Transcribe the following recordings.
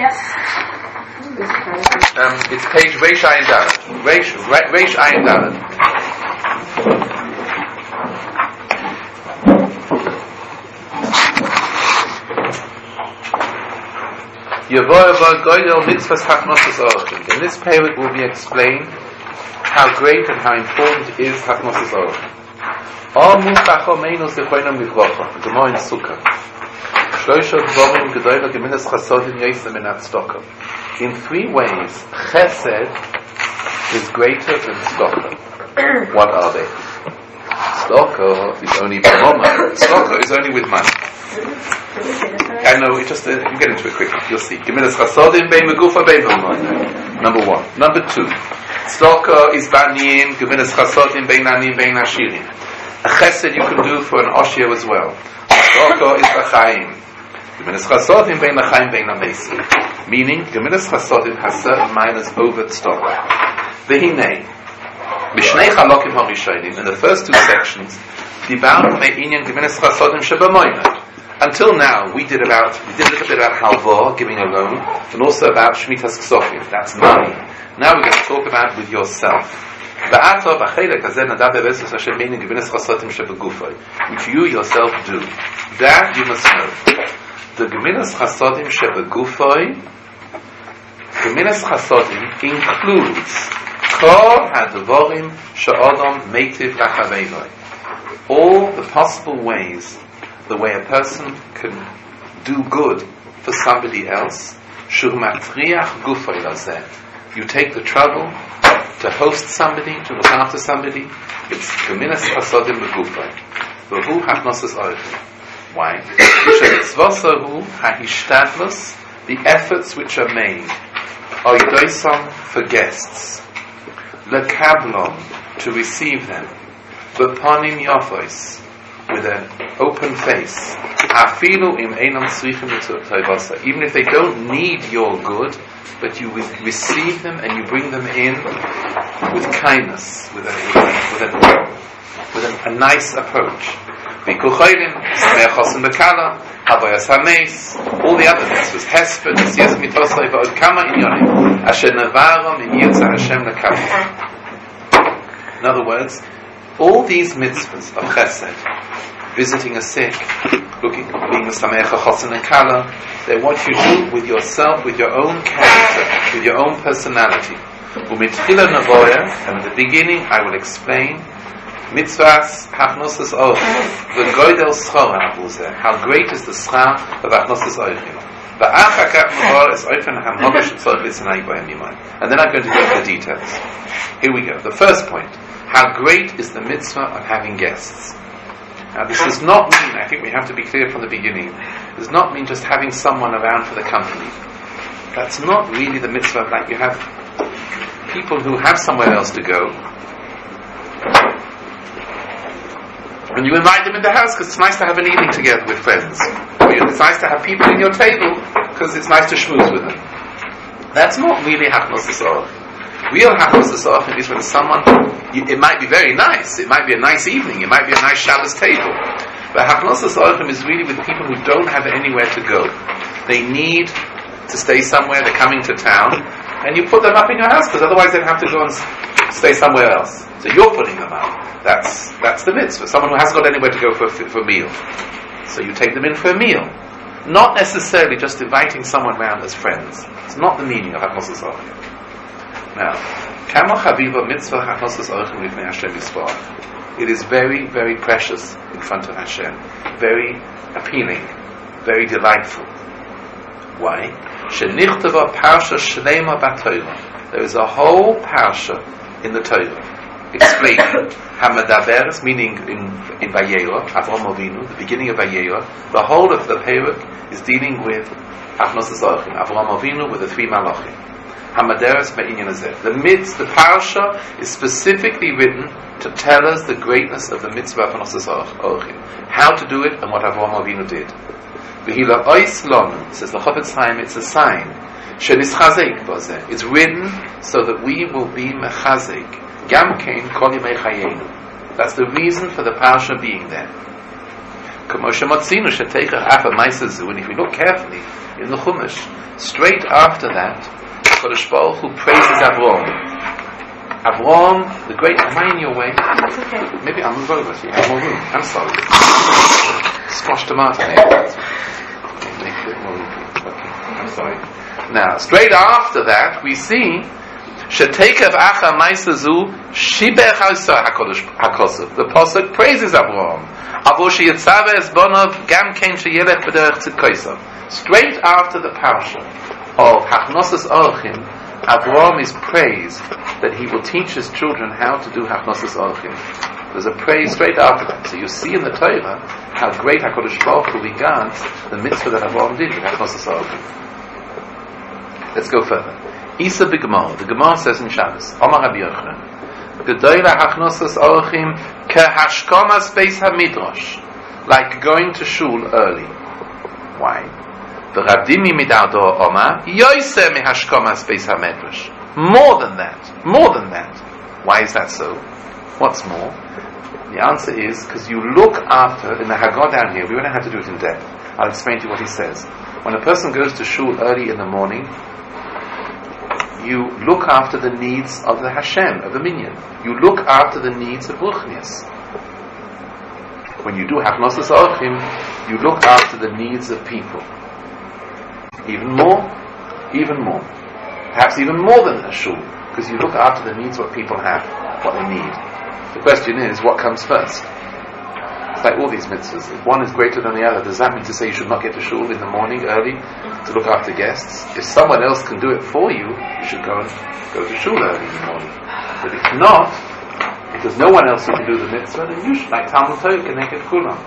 Yes. It's page Reish Ayin Dalet. Reish Ayin Dalet. In this period will be explained how great and how important is Hachnosas Orchim. All Mufacho Meinos Dechoinam Livrocha. Gemara in Sukkah. In 3 ways, Chesed is greater than Tzedakah. What are they? Tzedakah is only b'moma. Tzedakah is only with money. I know, you get into it quickly, you'll see. Gemilas chasodim bein megufa bein b'moma. Number 1. Number 2. Tzedakah is b'aniyim, gemilas chasodim bein aniyim bein ashirim. A chesed you can do for an oshir as well. Tzedakah is b'chaim. Gemilas chasodim bein l'chaim bein amesim. Meaning, Gemilas chasodim has certain minors over tzedakah. V'hinei, Mishnei Chalokim HaRishonim, in the first 2 sections, Dibarnu me'inyan Gemilas chasodim shebemoinad. Until now, we did a little bit about halva, giving a loan, and also about shmitas ksofim, that's money. Now we're going to talk about with yourself. Which you yourself do. That you must know. The Gemilas chasodim shebegufoi, Gemilas chasodim includes kol hadvorim she'odom meitiv lachaveiloi. All the possible ways the way a person can do good for somebody else. You take the trouble to host somebody, to look after somebody. It's Gemilas chasodim begufoi. V'hu hachnosas orchim. Why? The efforts which are made for guests, lekablon, to receive them, b'panim yafos, with an open face, even if they don't need your good, but you receive them and you bring them in with kindness, with a nice approach. All the other mitzvahs, Hesped, Nesiyas Mitosai, V'od Kama Inyonim, Asher Navaro Min Yirtzeh Hashem Lekavod. In other words, all these mitzvahs of Chesed, visiting a sick, being the Sameach Chosen and Kala, they're what you do with yourself, with your own character, with your own personality. And in the beginning, I will explain mitzvahs hachnosas orchim, the goydel schor habuzeh. How great is the schar of hachnosas orchim? And then I'm going to go into the details. Here we go. The first point: how great is the mitzvah of having guests? Now, this does not mean, I think we have to be clear from the beginning, it does not mean just having someone around for the company. That's not really the mitzvah. Like you have people who have somewhere else to go, and you invite them in the house because it's nice to have an evening together with friends. It's nice to have people in your table because it's nice to schmooze with them. That's not really hachnosas orchim. Real hachnosas orchim is when someone, it might be very nice, it might be a nice evening, it might be a nice Shabbos table, but hachnosas orchim is really with people who don't have anywhere to go. They need to stay somewhere, they're coming to town, and you put them up in your house because otherwise they'd have to go and stay somewhere else. So you're putting them up. That's the mitzvah. Someone who hasn't got anywhere to go for a meal. So you take them in for a meal. Not necessarily just inviting someone round as friends. It's not the meaning of hachnosas orchim. Now, kama chaviva mitzvah hachnosas orchim lifnei Hashem yisborach. It is very, very precious in front of Hashem. Very appealing. Very delightful. Why? Shenichtava parsha shlema b'Torah. There is a whole parsha in the Torah explaining Hamadaberes, meaning in Vayera, Avraham Avinu, the beginning of Vayera. The whole of the Perek is dealing with hachnosas orchim, Avraham Avinu with the 3 malachim. Hamaderes me'inyan hazeh. The parsha is specifically written to tell us the greatness of the mitzvah of hachnosas orchim, how to do it and what Avraham Avinu did. V'hila ois lonu, says the Chofetz Chaim, it's a sign. Shenischazek b'zeh. It's written so that we will be mechazek. Gam kein kol yemei chayenu. That's the reason for the parsha being there. And if we look carefully, in the Chumash. Straight after that, Kodesh Baruch Hu praises Avram. Avram, the great. Am I in your way? That's okay. Maybe I'll move over so you have more room. I'm sorry. Squash tomato. Make a bit more room. Okay. I'm sorry. Now, straight after that, we see Shetekev Acha Maisazu Shibech HaKodesh. The pasuk praises Avram. Avo sheyitzave es bonov gam kein sheyelech b'derech tzidkosav. Straight after the parsha of Hachnosas Orchim, Avram is praised that he will teach his children how to do Hachnosas Orchim. There's a praise straight after that. So you see in the Torah how great HaKadosh Baruch Hu regards the mitzvah that Avram did with Hachnosas Orchim. Let's go further. Isa b'Gemara. The Gemara says in Shabbos, Omar Rabbi Yochanan, Gedoyla Hachnosas Orchim kehashkomas beis hamidrash, like going to shul early. Why? V'Ravdimi midado Omar yoyse mehashkomas beis hamidrash. More than that. Why is that so? What's more? The answer is because you look after, in the Haggadah down here, we won't have to do it in depth. I'll explain to you what he says. When a person goes to shul early in the morning, you look after the needs of the Hashem, of the minyan. You look after the needs of Ruchnias. When you do Hachnosas Orchim, you look after the needs of people. Even more. Perhaps even more than a shul, because you look after the needs what people have, what they need. The question is, what comes first? It's like all these mitzvahs. If one is greater than the other, does that mean to say you should not get to shul in the morning early to look after guests? If someone else can do it for you, you should go to shul early in the morning. But if not, if there's no one else who can do the mitzvah, then you should, like Talmud Torah, Keneket Kulam.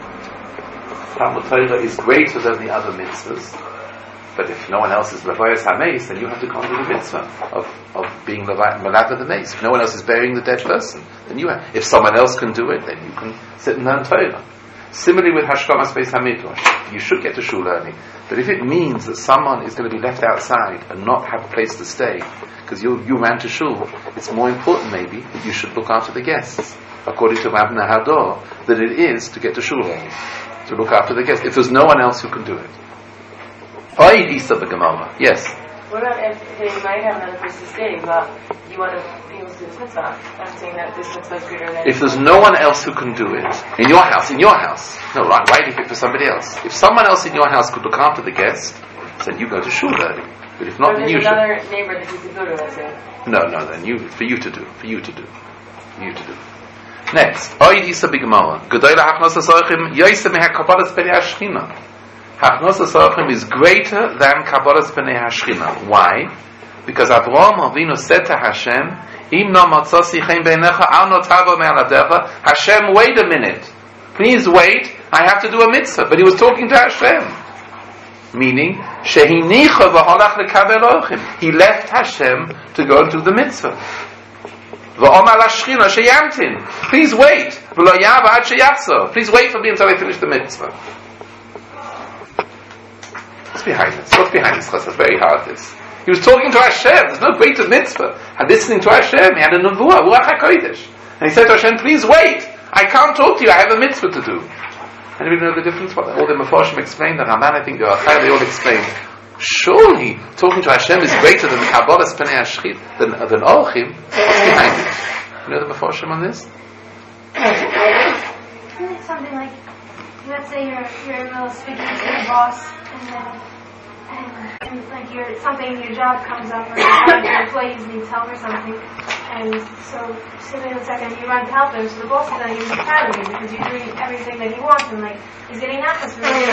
Talmud Torah is greater than the other mitzvahs. But if no one else is Levayas HaMeis, then you have to come to the mitzvah of being Malava the Meis. If no one else is burying the dead person, then you have. If someone else can do it, then you can sit and learn Torah. Similarly with Hashkamas Beis HaMidrash, you should get to shul learning. But if it means that someone is going to be left outside and not have a place to stay, because you ran to shul, it's more important maybe that you should look after the guests, according to Mabna Hador, than it is to get to shul learning, to look after the guests, if there's no one else who can do it. Yes. What about if they might have another place to stay, but you want to be able to do this mitzvah? I'm saying that this mitzvah is greater than... If there's no one else who can do it, in your house. No, right, why leave it for somebody else? If someone else in your house could look after the guest, then you go to shul early. But if not, then you should. Another neighbor that you could go to, let's say. No, then for you to do. Next, Oid Isa B'Gemara. Gedoyla Hachnosas Orchim yoyse mehakabalas b'nei hashchina. Hachnosas Orchim is greater than Kabbalas B'nei Hashchina. Why? Because Avraham Avinu said to Hashem, Im no matzasi chen beinecha al no tavo me'aladecha. Hashem, wait a minute. Please wait. I have to do a mitzvah. But he was talking to Hashem. Meaning, Shehinicha v'holach lekabel orchim. He left Hashem to go and do the mitzvah. V'omar lashchina sheyamtin. Please wait. V'lo yava ad sheyachzor. Please wait for me until I finish the mitzvah. What's behind this? It's very hard, this. He was talking to Hashem. There's no greater mitzvah. And listening to Hashem, he had a nevuah, ruach hakodesh. And he said to Hashem, please wait. I can't talk to you. I have a mitzvah to do. Anybody know the difference? What all the Mefarshim explained, the Raman, I think, the Achai, they all explained. Surely, talking to Hashem is greater than Kabbalas B'nei Hashchit, than Orchim. What's behind it? You know the Mefarshim on this? Something like, let's say you're in the middle of speaking to your boss, and like something in your job comes up, or your employees need help or something, and so in a second you run to help him, so the boss is going to be proud of you because you're doing everything that he wants, and like he's getting nachas from you.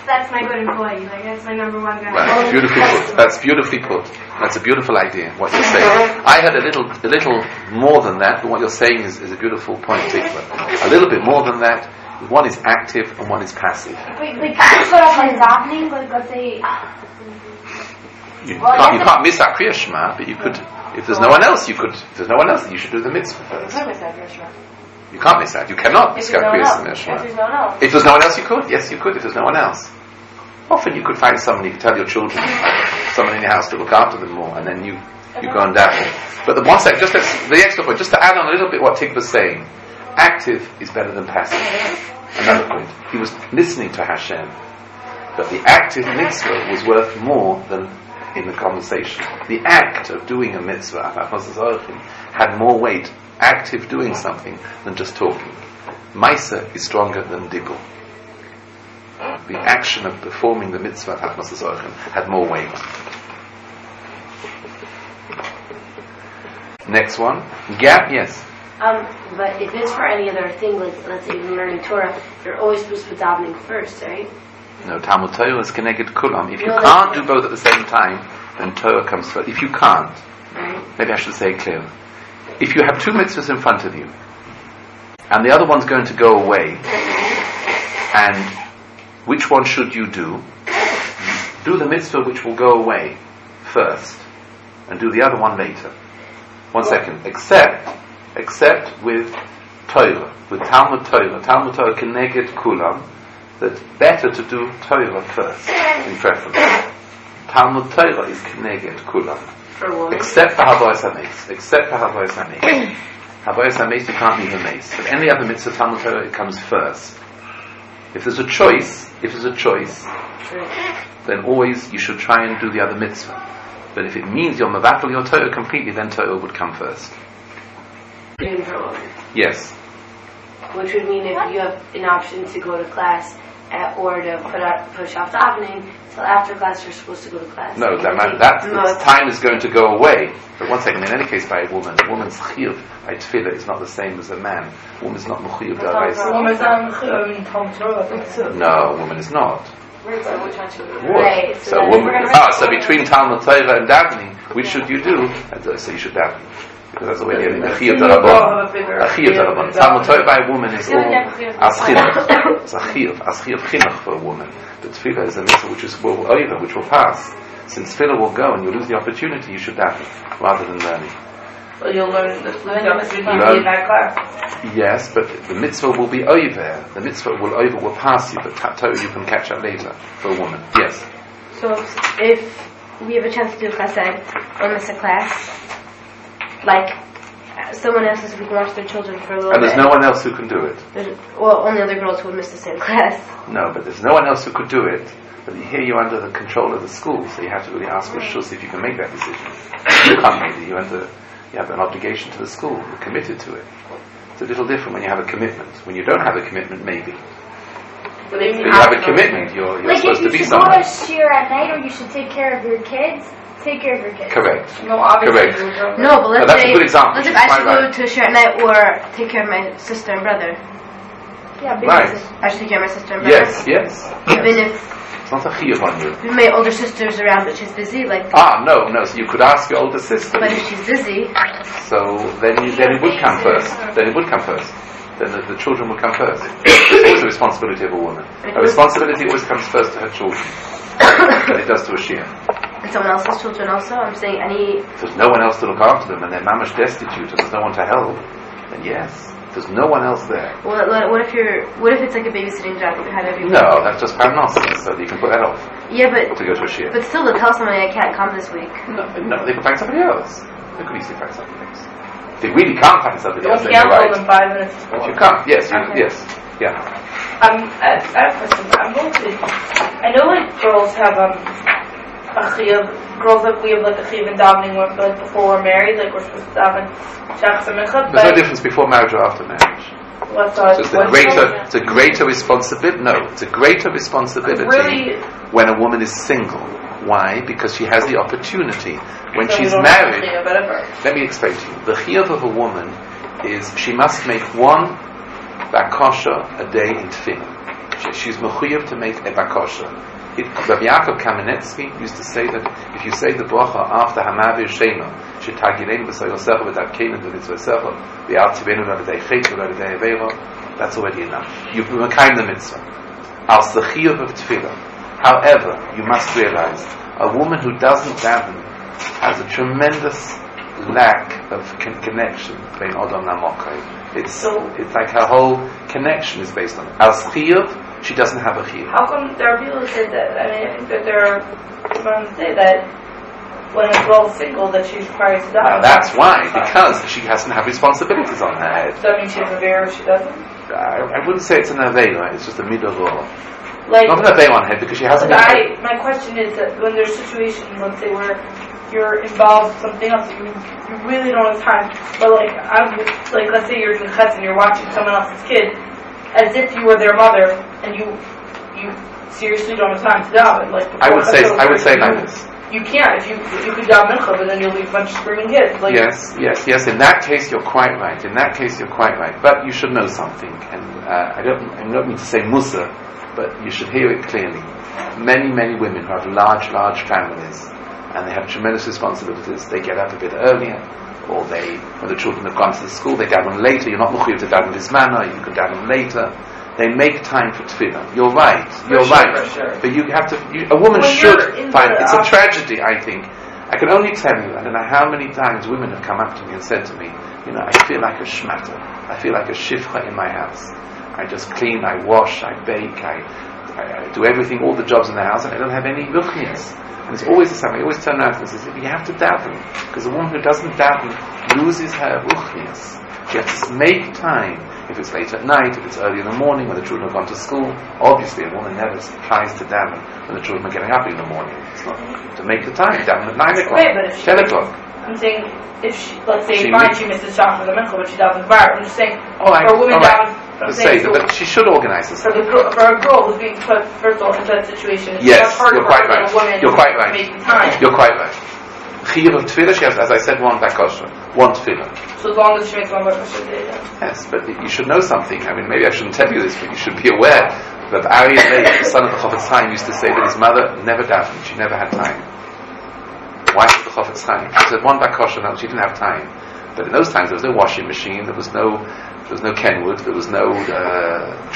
That's my good employee. Like that's my number one guy. Right, beautifully put. That's beautifully put. That's a beautiful idea. What you're saying. I had a little more than that, but what you're saying is a beautiful point. A little bit more than that. One is active and one is passive. Wait, that's what I'm davening, but let's say... You can't miss our Kriya Shema, but you could, if there's no one else, you could. If there's no one else, then you should do the mitzvah first. You can't miss that. You cannot miss our Kriya Shema. If there's no one else, you could. Yes, you could, if there's no one else. Often you could find someone, you could tell your children, someone in your house to look after them more, and then you go and daven. But the one second, the extra point, just to add on a little bit what Tig was saying. Active is better than passive. Another point. He was listening to Hashem. But the active mitzvah was worth more than in the conversation. The act of doing a mitzvah had more weight, active doing something, than just talking. Maisa is stronger than dibur. The action of performing the mitzvah had more weight. Next one. Gap, yes. But if it's for any other thing, like let's say you're learning Torah, you're always supposed to put davening first, right? No, Talmud Torah is connected kulam. If you can't do both at the same time, then Torah comes first. If you can't, maybe I should say it clearly. If you have two mitzvahs in front of you, and the other one's going to go away, and which one should you do? Do the mitzvah which will go away first, and do the other one later. 1 second. Except with Torah, with Talmud Torah connected kulam, that's better to do Torah first, in preference. Talmud Torah is connected kulam. Except for Havayas HaMeis. Havayas HaMeis, you can't leave a mace. But any other mitzvah, Talmud Torah, it comes first. If there's a choice, then always you should try and do the other mitzvah. But if it means you're mevatel your Torah completely, then Torah would come first. Yes. Which would mean if you have an option to go to class or to push off davening till after class, you're supposed to go to class. No, that time is going to go away. But 1 second, in any case, by a woman's chiyuv by tefillah is not the same as a man. A woman's not mechuyev d'oraisa. No, a woman is not. Right. So between Talmud Torah and davening, which should you do? So you should daven. Because that's the way the chiyuv d'Rabbanan. Talmud Torah by a woman is all as chinuch. It's a chiyuv, as chiyuv chinuch for a woman. But tefillah is a mitzvah which will pass. Since tefillah will go and you lose the opportunity, you should daven rather than learning. Well, you'll learn in that class. Yes, but the mitzvah will be over. The mitzvah will pass you, but Torah you can catch up later for a woman. Yes. So if we have a chance to do a class or miss a class, like someone else we can watch their children for a little bit. And there's no one else who can do it. Only other girls who would miss the same class. No, but there's no one else who could do it. But here you're under the control of the school, so you have to really ask your shul if you can make that decision. You can't make it. You have an obligation to the school. You're committed to it. It's a little different when you have a commitment. When you don't have a commitment, maybe. But if you have a commitment, you're supposed to be somewhere. Like if you should go to shiur at night, or you should take care of your kids. Take care of your kids. Correct. No, obviously. Correct. No, but that's a good example. Let's say I should go to shiur at night or take care of my sister and brother. Yeah, right. I should take care of my sister and brother. Yes. Even if it's not a chiyuv on you. my older sister's around, but she's busy. No. So you could ask your older sister. But if she's busy, so then it would come first. Then the children would come first. It's always the responsibility of a woman. Her responsibility always comes first to her children, than it does to a shiur. And someone else's children also? I'm saying If there's no one else to look after them and they're mamash destitute and there's no one to help, then yes. There's no one else there. Well, what if it's like a babysitting job that you have every week? No, that's just parnassus, so you can put that off. Yeah, but to go to a shiur. But still, to tell somebody I can't come this week. No, they can find somebody else. They could easily find somebody else. If they really can't find somebody else, then you're right. Them 5 minutes. But you can't. Yes, yes, yeah. I have a question. I know like girls have a chiyuv. Girls we have like a chiyuv in davening before we're married, like we're supposed to daven shachas and mincha. There's no difference before marriage or after marriage. It's a greater responsibility. No, it's a greater responsibility when a woman is single. Why? Because she has the opportunity. When she's married, let me explain to you. The chiyuv of a woman is she must make one bakosha a day in tefillah. She's mechuyev to make a bakosha. Rabbi Yaakov Kamenetsky used to say that if you say the bracha after Hamavi Shema, Shetagilein b'Soyosecha v'Darkeinu b'Mitzvosecha v'Yartivenu v'Avidei Chet v'Avidei Aveira, that's already enough. You've mekayim the mitzvah. As the chiyuv of tefillah. However, you must realize a woman who doesn't daven has a tremendous lack of connection between Odom and Mokai. It's like her whole connection is based on it. As chiyuv, she doesn't have a chiyuv. How come there are people who say that? I mean, I think that there are people who say that when a girl is single that she's required to daven. That's why, because she doesn't have responsibilities on her head. Does that mean she has a veil or she doesn't? I wouldn't say it's an aveira, it's just a midah. Like, Not in a Baywan head, because she hasn't been... my question is that when there's situations, let's say, where you're involved in something else, you really don't have time. But let's say you're doing chesed and you're watching someone else's kid, as if you were their mother, and you seriously don't have time to daven. Like, I would say like this. You can't. If you could daven mincha, but then you'll leave a bunch of screaming kids. Like, Yes. In that case, you're quite right. But you should know something, and I don't mean to say musa, but you should hear it clearly. Many women who have large families, and they have tremendous responsibilities. They get up a bit earlier, or when the children have gone to the school, they daven later. You're not mechuyev to daven this manner. You can daven later. They make time for tefillah. You're right. Sure. But you have to. A woman should find. It's a tragedy, I think. I can only tell you. I don't know how many times women have come up to me and said to me, I feel like a shmata. I feel like a shifcha in my house. I just clean, I wash, I bake, I do everything, all the jobs in the house, and I don't have any ruchnias. And it's always the same. I always turn around and say, you have to daven, because a woman who doesn't daven loses her ruchnias. She has to make time. If it's late at night, if it's early in the morning, when the children have gone to school. Obviously, a woman never tries to daven when the children are getting up in the morning. It's not to make the time. Daven at 9 o'clock, 10 o'clock. I'm saying, if she, let's say, she misses shach for the mincha, but she davens bar. I'm just saying, for a woman daven. But she should organise this. For a girl who's being put, first of all, into that situation, it's yes, hard you're quite right. You're quite right. You're quite right. Chiyuv of tefillah, she has, as I said, one bakosha, one tefillah. So as long as she makes one bakosha a day, then. Yes, but you should know something. I mean, maybe I shouldn't tell you this, but you should be aware that Aryeh, the son of the Chofetz Chaim, used to say that his mother never davened. She never had time. Why did the Chofetz Chaim? She said one bakosha, no, she didn't have time. But in those times, there was no washing machine, there was no Kenwood, there was no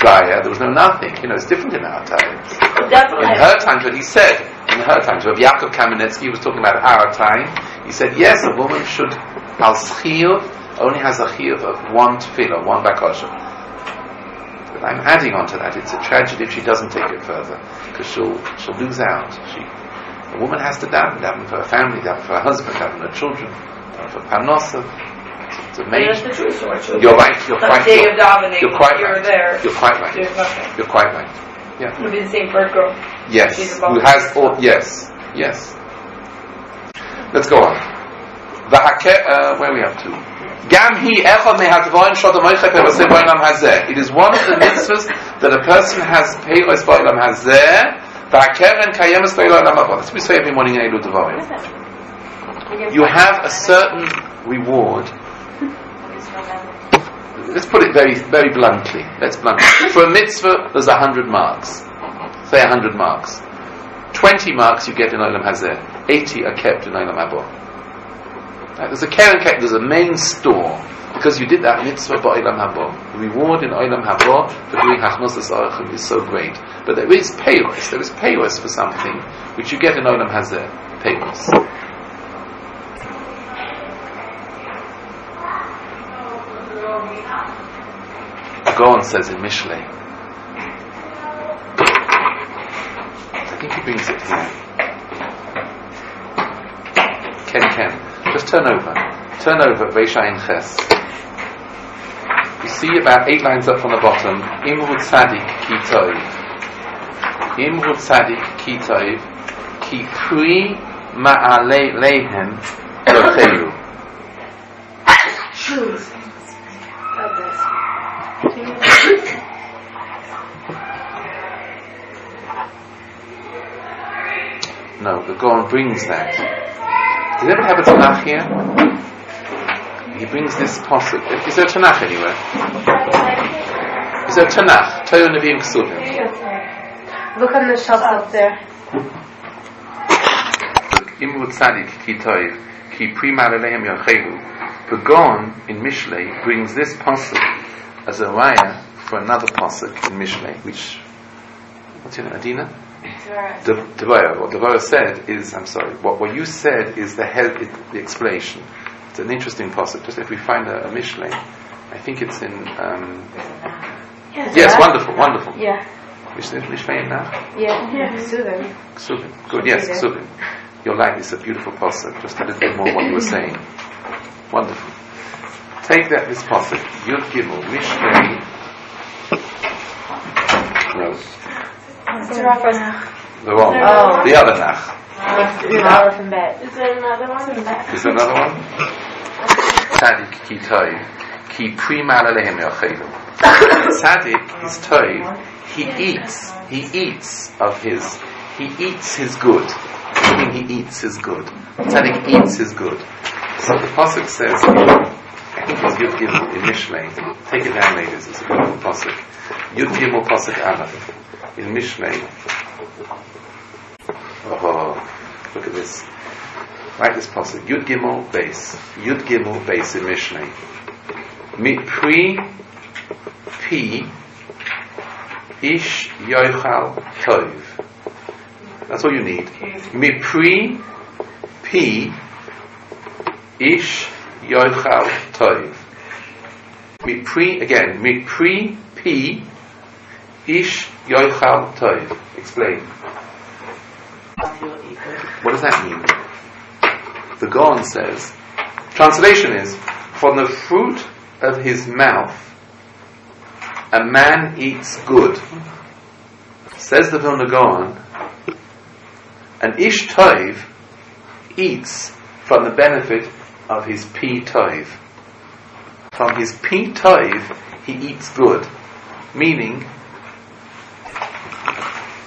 dryer, there was no nothing. It's different in our times. Definitely. In her times, what he said, Rabbi Yaakov Kamenetsky was talking about our time, he said, yes, a woman should, al schiyuv, only has a chiyuv of one tefillah, one bakosha. But I'm adding on to that, it's a tragedy if she doesn't take it further, because she'll lose out. A woman has to daven for her family, daven for her husband, daven for her children, daven for parnasa. You're right. You're quite right. You're quite right. Yeah. It would be the same for a girl. Yes. Who has all? Yes. Let's go on. Where are we up to? It is one of the mitzvahs that a person has peiros ba'olam hazeh. That's what we say every morning in Eilu Devarim. You have a certain reward. Let's put it very, very bluntly. For a mitzvah, there's 100 marks. Say 100 marks. 20 marks you get in Olam Hazeh. 80 are kept in Olam Haba. Right? There's a keren kept. There's a main store because you did that mitzvah by Olam Haba. The reward in Olam Haba for doing Hachnosas Arachim is so great. But there is peiros. There is peiros for something which you get in Olam Hazeh. Peiros. Gaon says in Mishlei. I think he brings it here. Ken. Just turn over. Reisha in Ches. You see about 8 lines up from the bottom. Imru Tzadik Ki Tov. Imru Tzadik Ki Tov. Ki Pri Ma'alei Lehem Yochelu. No, the Gaon brings that. Does anyone have a Tanakh here? He brings this pasuk. Is there a Tanakh anywhere? Is there a Tanakh? Torah Nevi'im Ksuvim. Look on the shelves up there. Imru Tzadik Ki Tov Ki Pri Ma'alehem Yochelu. The Gaon in Mishlei brings this pasuk as a raya for another pasuk in Mishlei, which, what's your name, Adina? Devorah. What Devorah said is, I'm sorry, what you said is the explanation. It's an interesting pasuk. Just if we find a Mishlei, I think it's in. Yes, wonderful. Yeah. Mishlei now. Yeah. Ksuvim. Good. Yes, Ksuvim. You're right. It's a beautiful pasuk. Just a little bit more what you were saying. Wonderful. Take that, this pasuk, Yud Gimel, Mishlei. No. The wrong. Oh. The other nach. Aleph and Bet. Is there another one? Is there another one? Tzadik ki toiv, ki primal alehem yochelu. Tzadik is toiv. He eats his good. Meaning he eats his good. Tzadik eats his good. So the pasuk says, I think it's Yud Gimel in Mishlei. Take it down, ladies. It's a beautiful pasuk. Yud Gimel pasuk Aleph in Mishlei. Oh, look at this. Write this pasuk. Yud Gimel base. Yud Gimel base in Mishlei. Mipri pi ish yochal tov. That's all you need. Mipri pi ish yochal tov. Mipri again. Mipri pi ish yochal tov. Explain. What does that mean? The Gaon says, translation is, from the fruit of his mouth a man eats good. Says the Vilna Gaon, an ish tov eats from the benefit of his pi tov. From his pi tov he eats good. Meaning,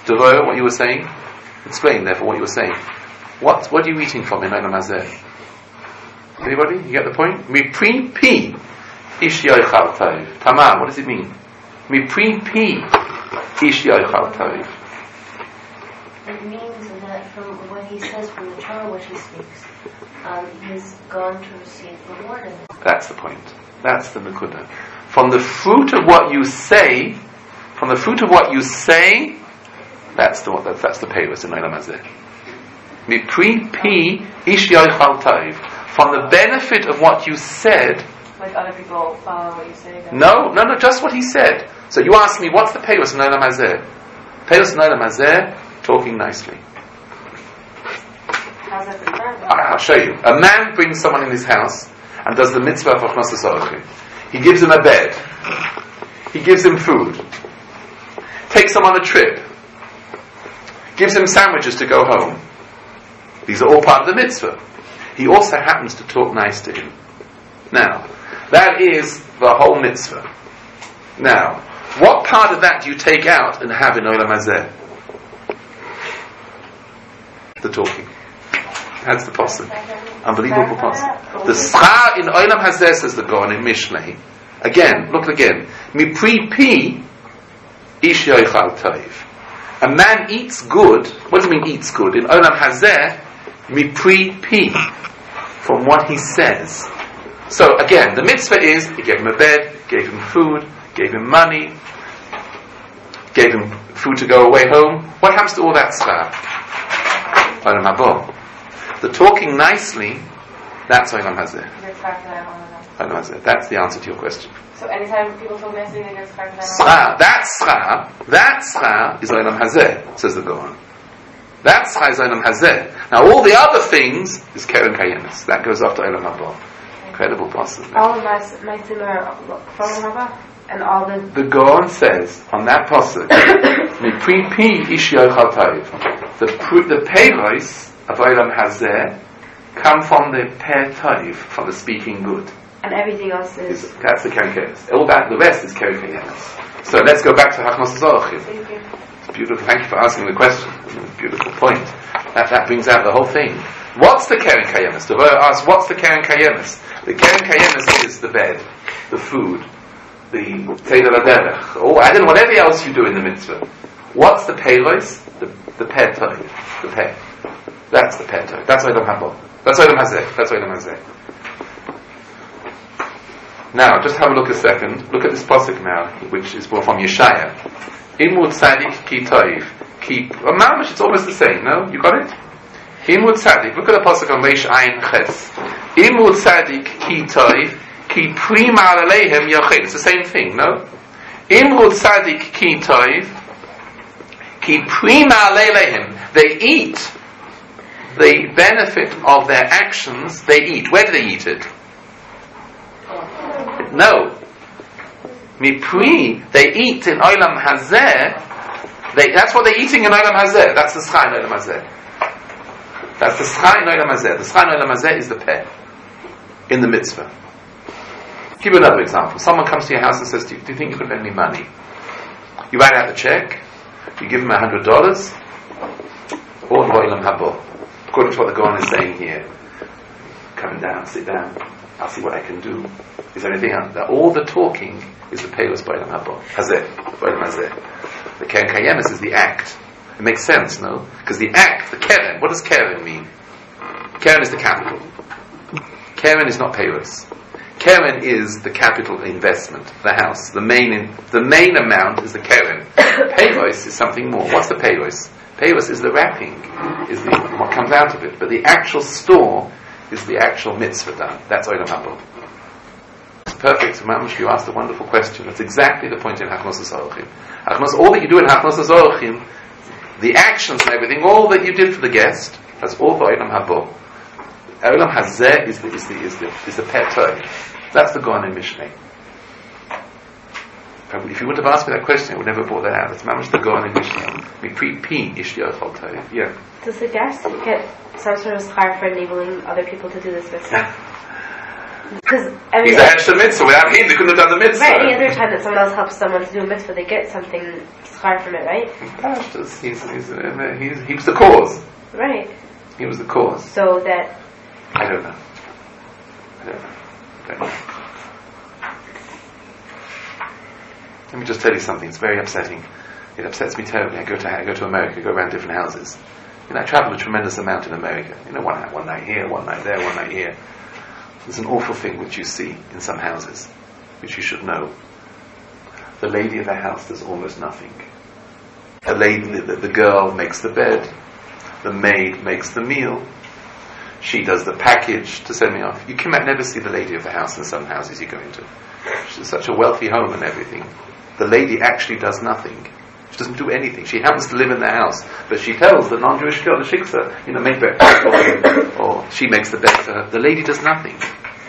Devour, what you were saying? Explain therefore what you were saying. What are you eating from in Olam Hazeh? Anybody? You get the point? Mi pri pi ish yochal tov. Tamar, what does it mean? Mi pri pi ish yochal tov. It means that from what he says from the Torah, what he speaks, he's going to receive reward in it. That's the point. That's the Nakuda. From the fruit of what you say, that's the payros in Olam Hazeh. Mi pri pi ish yochal tov. From the benefit of what you said. Like other people follow what you say. No, just what he said. So you ask me, what's the payros in Olam Hazeh? Payros in Olam Hazeh, talking nicely. How's that different? I'll show you. A man brings someone in his house and does the mitzvah of Achnos Orchim. He gives him a bed. He gives him food. Takes him on a trip. Gives him sandwiches to go home. These are all part of the mitzvah. He also happens to talk nice to him. Now, that is the whole mitzvah. Now, what part of that do you take out and have in Olam Hazeh? The talking. That's the pasuk. Unbelievable pasuk. The schar in Olam Hazeh, says the Gaon in Mishlei. Again, look again. Mi pri pi ish yochal tov. A man eats good. What does it mean eats good? In Olam Hazeh, mi pri pi, from what he says. So again, the mitzvah is, he gave him a bed, gave him food, gave him money, gave him food to go away home. What happens to all that schar? Olam haba. The talking nicely, that's Olam Hazeh. Olam Hazeh. That's the answer to your question. So anytime people talk nicely, they get schar for that. That schar is Olam Hazeh, says the Gaon. That schar is Olam Hazeh. Now all the other things is Keren Kayemis. That goes after Olam haba. Incredible pasuk. All of my team are from Haba, and all the Gaon says on that pasuk, Mi pri pi ish yochal tov. The peiros of Olam Hazeh come from the per tov, from the speaking good. and everything else is. That's the Keren Kayemis. All that, the rest is Keren Kayemis. So let's go back to Hachnos Zorachim. Thank you. It's beautiful. Thank you for asking the question. Beautiful point. That brings out the whole thing. What's the Keren Kayemis? The Torah asks, what's the Keren Kayemis? The Keren Kayemis is the bed, the food, the Teda Laderech, or I don't know, whatever else you do in the mitzvah. What's the peiros? The per tov. The per. That's the per tov. That's Olam haba. That's Olam Hazeh. That's Olam Hazeh. Now, just have a look a second. Look at this pasuk now, which is from Yeshaya. Imud tzadik ki toiv. Mamash, it's almost the same, no? You got it? Imud tzadik. Look at the pasuk on Reish Ayin Ches. Imud tzadik ki toiv. Ki prima aleihem yachid. It's the same thing, no? Imud tzadik ki toiv. Ki prima aleihem. They eat the benefit of their actions. They eat. Where do they eat it? No. Mipri, they eat in Olam Hazeh That's what they're eating in Olam Hazeh. That's the Schai in Olam Hazeh. That's the Schai in Olam Hazeh. The Schai in Olam Hazeh is the peh in the mitzvah. Give you another example. Someone comes to your house and says to you, do you think you could lend me money? You write out the check, you give him $100, or Olam Habo. According to what the Gaon is saying here. Come down, sit down, I'll see what I can do. Is there anything else? All the talking is the Peiros B'Olam Habo. Hazeh, B'Olam Hazeh. The Keren Kayemes is the act. It makes sense, no? Because the act, the Keren, what does Keren mean? Keren is the capital. Keren is not Peiros. Keren is the capital investment, the house. The main amount is the Keren. Peiros is something more. What's the Peiros? Peiros is the wrapping, is what comes out of it. But the actual store is the actual mitzvah done. That's Olam Habo. It's perfect. Mamash, you asked a wonderful question. That's exactly the point in Hachnos HaZorachim. All that you do in Hachnos HaZorachim, the actions and everything, all that you did for the guest, that's all for Olam Habo. Olam Hazeh is the pet. That's the Gaon in Mishneh. If you wouldn't have asked me that question, I would never have brought that out. It's mamash the Gaon in Mishneh. Mi pri pi ish yochal tov. Yeah. Does the guest get some sort of schar for enabling other people to do this mitzvah? Because he's a extra mitzvah. Without him, they couldn't have done the mitzvah. Right. Any other time that someone else helps someone to do a mitzvah, they get something schar from it, right? He was the cause. Right. He was the cause. So that. I don't know. Let me just tell you something. It's very upsetting. It upsets me terribly. I go to America, go around different houses. I travel a tremendous amount in America. One night here, one night there, one night here. There's an awful thing which you see in some houses, which you should know. The lady of the house does almost nothing. The girl makes the bed. The maid makes the meal. She does the package to send me off. You can never see the lady of the house in some houses you go into. She's such a wealthy home and everything. The lady actually does nothing. She doesn't do anything. She happens to live in the house, but she tells the non-Jewish girl, the shiksa, make breakfast, or she makes the bed for her. The lady does nothing.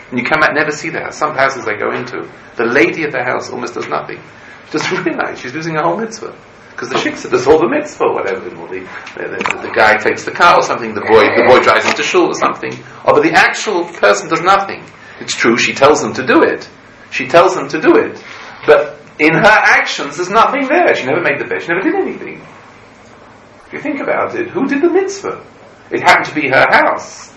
And you cannot never see the house. Some houses I go into, the lady of the house almost does nothing. She doesn't realize she's losing a whole mitzvah. Because the shiksa does all the mitzvah, whatever. The guy takes the car or something, the boy drives him to shul or something. But the actual person does nothing. It's true, she tells them to do it. She tells them to do it. But in her actions, there's nothing there. She never made the bed. She never did anything. If you think about it, who did the mitzvah? It happened to be her house.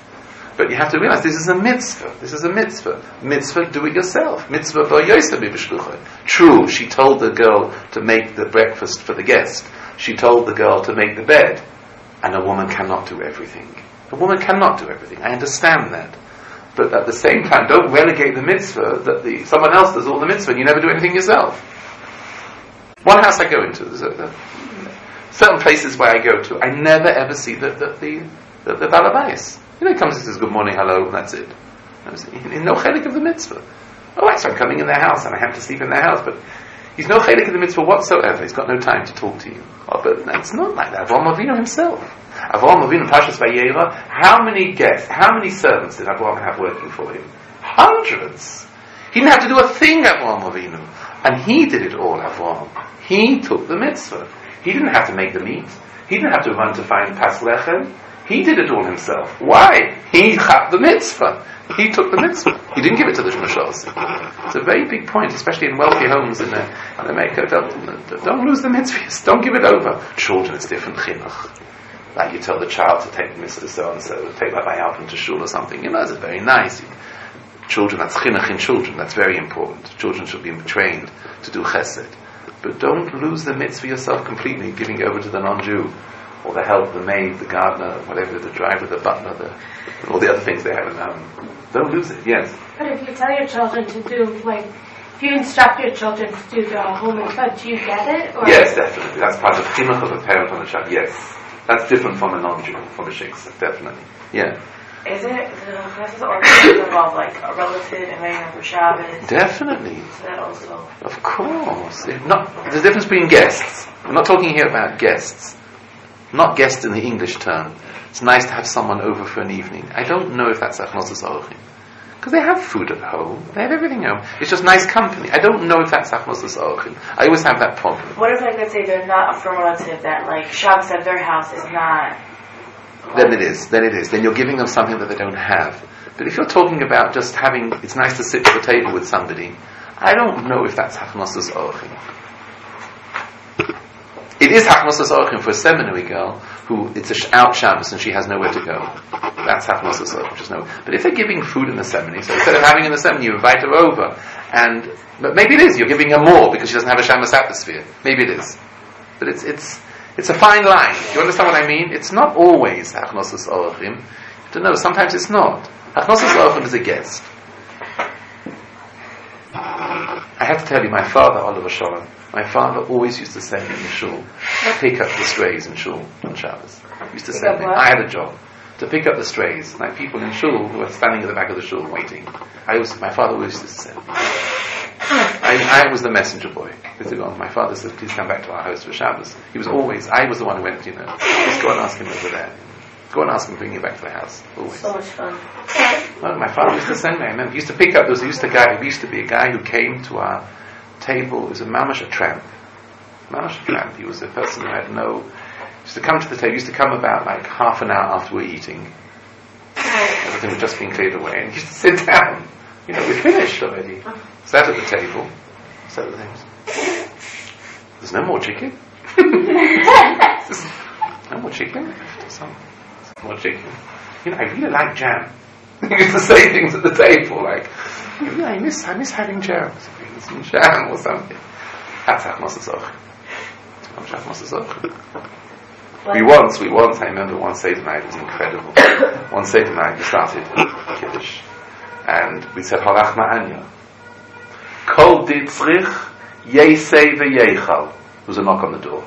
But you have to realize this is a mitzvah. This is a mitzvah. Mitzvah, do it yourself. Mitzvah b'yoysa b'bishlucha. True, she told the girl to make the breakfast for the guest. She told the girl to make the bed. And a woman cannot do everything. A woman cannot do everything. I understand that. But at the same time, don't relegate the mitzvah that someone else does all the mitzvah and you never do anything yourself. One house I go into, certain places where I go to, I never ever see the balabais. He comes and says good morning, hello, and that's it. He's no chelik of the mitzvah. Alright, so I'm coming in their house and I have to sleep in their house, but he's no chelik of the mitzvah whatsoever. He's got no time to talk to you. But it's not like that. Avraham Avinu himself. Avraham Avinu, Pashas Vayera, how many servants did Avraham have working for him? Hundreds. He didn't have to do a thing, Avraham Avinu. And he did it all, Avraham. He took the mitzvah. He didn't have to make the meat. He didn't have to run to find pas lechem. He did it all himself. Why? He had the mitzvah. He took the mitzvah. He didn't give it to the Shmashos. It's a very big point, especially in wealthy homes in America. Don't lose the mitzvahs. Don't give it over. Children, it's different chinuch. Like you tell the child to take Mr. So-and-so, take Rabbi Alpin to shul or something. It's very nice. Children, that's chinuch in children. That's very important. Children should be trained to do chesed. But don't lose the mitzvah yourself completely, giving it over to the non-Jew. Or the help, the maid, the gardener, whatever, the driver, the butler, all the other things they have in the home. Don't lose it, yes. But if you tell your children to do, if you instruct your children to do the home mitzvah, do you get it? Or? Yes, definitely. That's part of the chinuch of a parent on a child, yes. That's different from a non-Jew, from a shiksa, definitely. Yeah. Is it, the classes also involve a relative inviting them for Shabbos? Definitely. So that also... Of course. There's a difference between guests. We're not talking here about guests. Not guest in the English term. It's nice to have someone over for an evening. I don't know if that's Achnos HaZorachim. Because they have food at home. They have everything at home. It's just nice company. I don't know if that's Achnosas Orchim. I always have that problem. What if, like, let's say they're not a firm relative, that, like, Shabbos at their house is not... Then it is. Then you're giving them something that they don't have. But if you're talking about just having, it's nice to sit at the table with somebody, I don't know if that's Achnosas Orchim. It is Hachnosas Orchim for a seminary girl who it's out Shabbos and she has nowhere to go. That's Hachnosas Orchim, just no. But if they're giving food in the seminary, so instead of having in the seminary, you invite her over, but maybe it is. You're giving her more because she doesn't have a Shabbos atmosphere. Maybe it is, but it's a fine line. Do you understand what I mean? It's not always Hachnosas Orchim. You have to know. Sometimes it's not. Hachnosas Orchim is a guest. I have to tell you, my father, Oliver Sholem, my father always used to send me in shul, pick up the strays in shul on Shabbos. He used to send me. I had a job to pick up the strays, like people in shul who were standing at the back of the shul waiting. My father always used to send me. I was the messenger boy. My father said, please come back to our house for Shabbos. I was the one who went, just go and ask him over there. Go and ask him to bring you back to the house. Always. So much fun. Well, my father used to send me. I remember he used to pick up. There used to be a guy who came to our table. It was a mamash, a tramp. He was a person who had used to come to the table. He used to come about like half an hour after we're eating. Everything was just being cleared away, and he used to sit down. We're finished already. Sat at the table. Sat at the things. There's no more chicken. No more chicken. More chicken. I really like jam. He used to say things at the table like, I miss having jam. Some jam or something. That's Hachnosas Orchim. We once, I remember one Seder night, it was incredible. One Seder night we started Kiddush. And we said, Halach Ma'anya. Kol ditzrich, yesei v'yeichal. There was a knock on the door.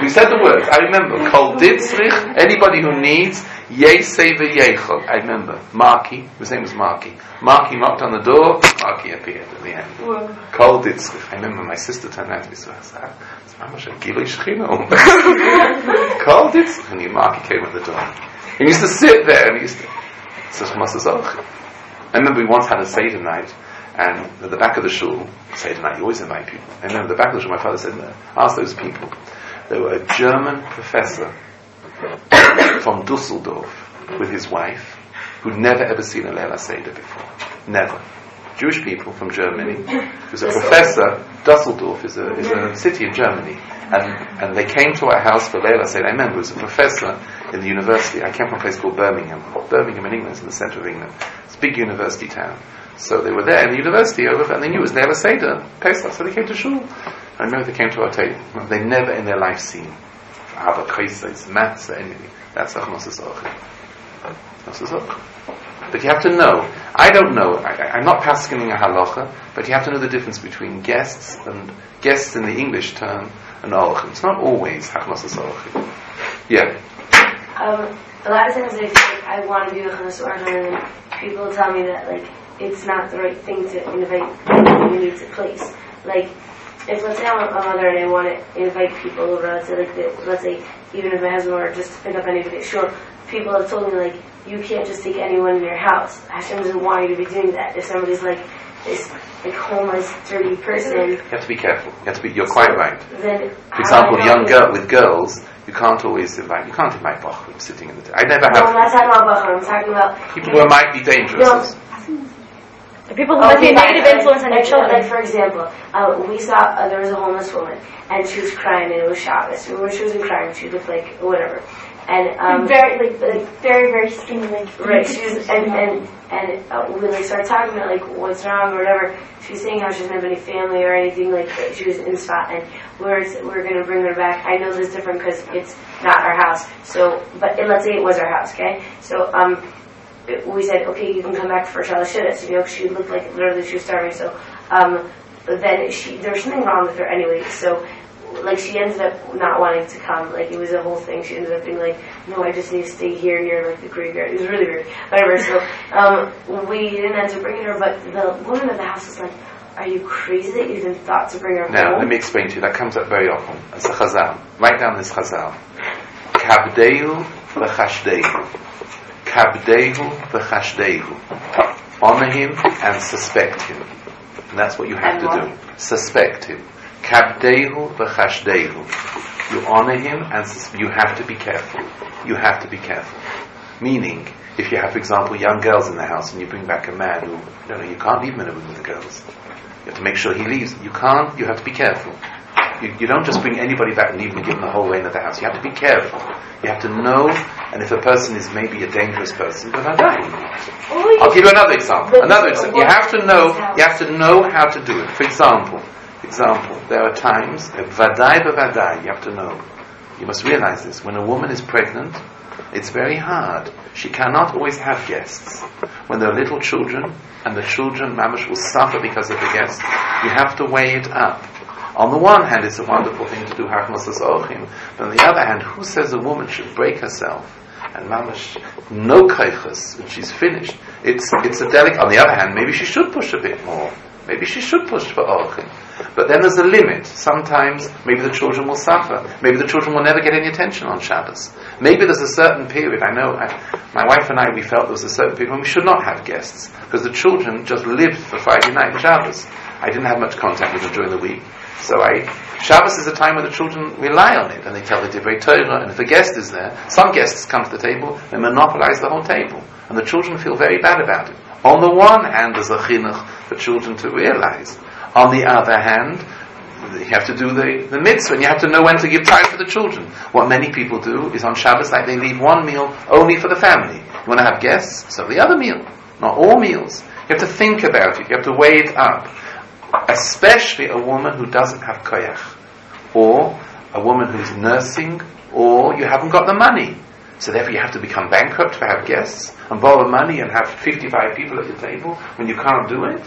We said the words. I remember. Kol ditzrich. Anybody who needs. Yesei v'yeichel. I remember. Marky. His name was Marky. Marky knocked on the door. Marky appeared at the end. Kol ditzrich. I remember my sister turned around to me and said, Kol ditzrich. And Marky came at the door. He used to sit there and he used to. I remember we once had a Seder night. And at the back of the shul, Seder night, you always invite people. And then at the back of the shul, my father said, ask those people. There were a German professor from Dusseldorf with his wife who'd never ever seen a Leila Seder before. Never. Jewish people from Germany. He was a professor. Dusseldorf is a city in Germany. And they came to our house for Leila Seder. I remember he was a professor in the university. I came from a place called Birmingham. Birmingham in England is in the centre of England. It's a big university town. So they were there in the university and they knew it was Leila Seder, Pesach, so they came to shul. I remember they came to our table. They never in their life seen Ahavat, Chesed, Matzah, anything. That's Hachnosas Orchim. But you have to know. I don't know. I'm not paskening a halacha, but you have to know the difference between guests and guests in the English term and Orchim. It's not always Hachnosas Orchim. Yeah. A lot of times I feel like I want to do Hachnosas Orchim and people tell me that it's not the right thing to invite people who needs a place. If let's say I'm a mother and I want to invite people over, let's say even if my husband were just to pick up anybody, sure, people have told me you can't just take anyone in your house. Hashem doesn't want you to be doing that. If somebody's this homeless, dirty person, you have to be careful. You're quite right. Then, for example, with girls, you can't invite Bachrim sitting in the table. I never have. No, I'm not talking about Bachrim. I'm talking about people who might be dangerous. The people who might be a negative influence on your children. For example, we saw there was a homeless woman, and she was crying, and it was Shabbos. When she wasn't crying, she looked like whatever, and very, very skinny, right. She was, and we started talking about what's wrong or whatever. She was saying how she doesn't have any family or anything. She was in spot, and we're going to bring her back. I know this is different because it's not our house. So, but let's say it was our house, okay? So, we said, okay, you can come back for Shalosh Shidduchos. She looked like literally she was starving. So, then there was something wrong with her anyway. So, she ended up not wanting to come. It was a whole thing. She ended up being no, I just need to stay here near the graveyard. It was really weird. Whatever. So, we didn't end up bringing her. But the woman of the house was are you crazy that you even thought to bring her home? Now, let me explain to you. That comes up very often. It's a chazal. Write down this chazal. Kabdeu v'chashdeu. Kabdehu v'chashdehu. Honor him and suspect him. And that's what you have to do. Suspect him. Kabdehu v'chashdehu. You honor him and you have to be careful. You have to be careful. Meaning, if you have, for example, young girls in the house and you bring back a man who, you can't leave him in a room with the girls. You have to make sure he leaves. You can't, you have to be careful. You don't just bring anybody back and leave him and give him the whole reign of the house. You have to be careful. You have to know, and if a person is maybe a dangerous person, but I'll give you another example. You have to know how to do it. For example, there are times, vadai b'vadai, you have to know. You must realize this. When a woman is pregnant, it's very hard. She cannot always have guests. When there are little children, and the children, mamash, will suffer because of the guests, you have to weigh it up. On the one hand, it's a wonderful thing to do, hachmasas ochim, but on the other hand, who says a woman should break herself? And mamash, no kaichas, and she's finished. It's a delicate. On the other hand, maybe she should push a bit more. Maybe she should push for ochim. But then there's a limit. Sometimes, maybe the children will suffer. Maybe the children will never get any attention on Shabbos. Maybe there's a certain period, my wife and I, we felt there was a certain period when we should not have guests, because the children just lived for Friday night and Shabbos. I didn't have much contact with them during the week. So Shabbos is a time when the children rely on it, and they tell the Divrei Torah, and if a guest is there, some guests come to the table, they monopolize the whole table, and the children feel very bad about it. On the one hand, there's a chinuch for children to realize. On the other hand, you have to do the mitzvah, and you have to know when to give time for the children. What many people do is on Shabbos, like they leave one meal only for the family. You want to have guests, so the other meal, not all meals. You have to think about it, you have to weigh it up. Especially a woman who doesn't have koyach, or a woman who's nursing, or you haven't got the money. So therefore you have to become bankrupt to have guests, and borrow money and have 55 people at your table when you can't do it.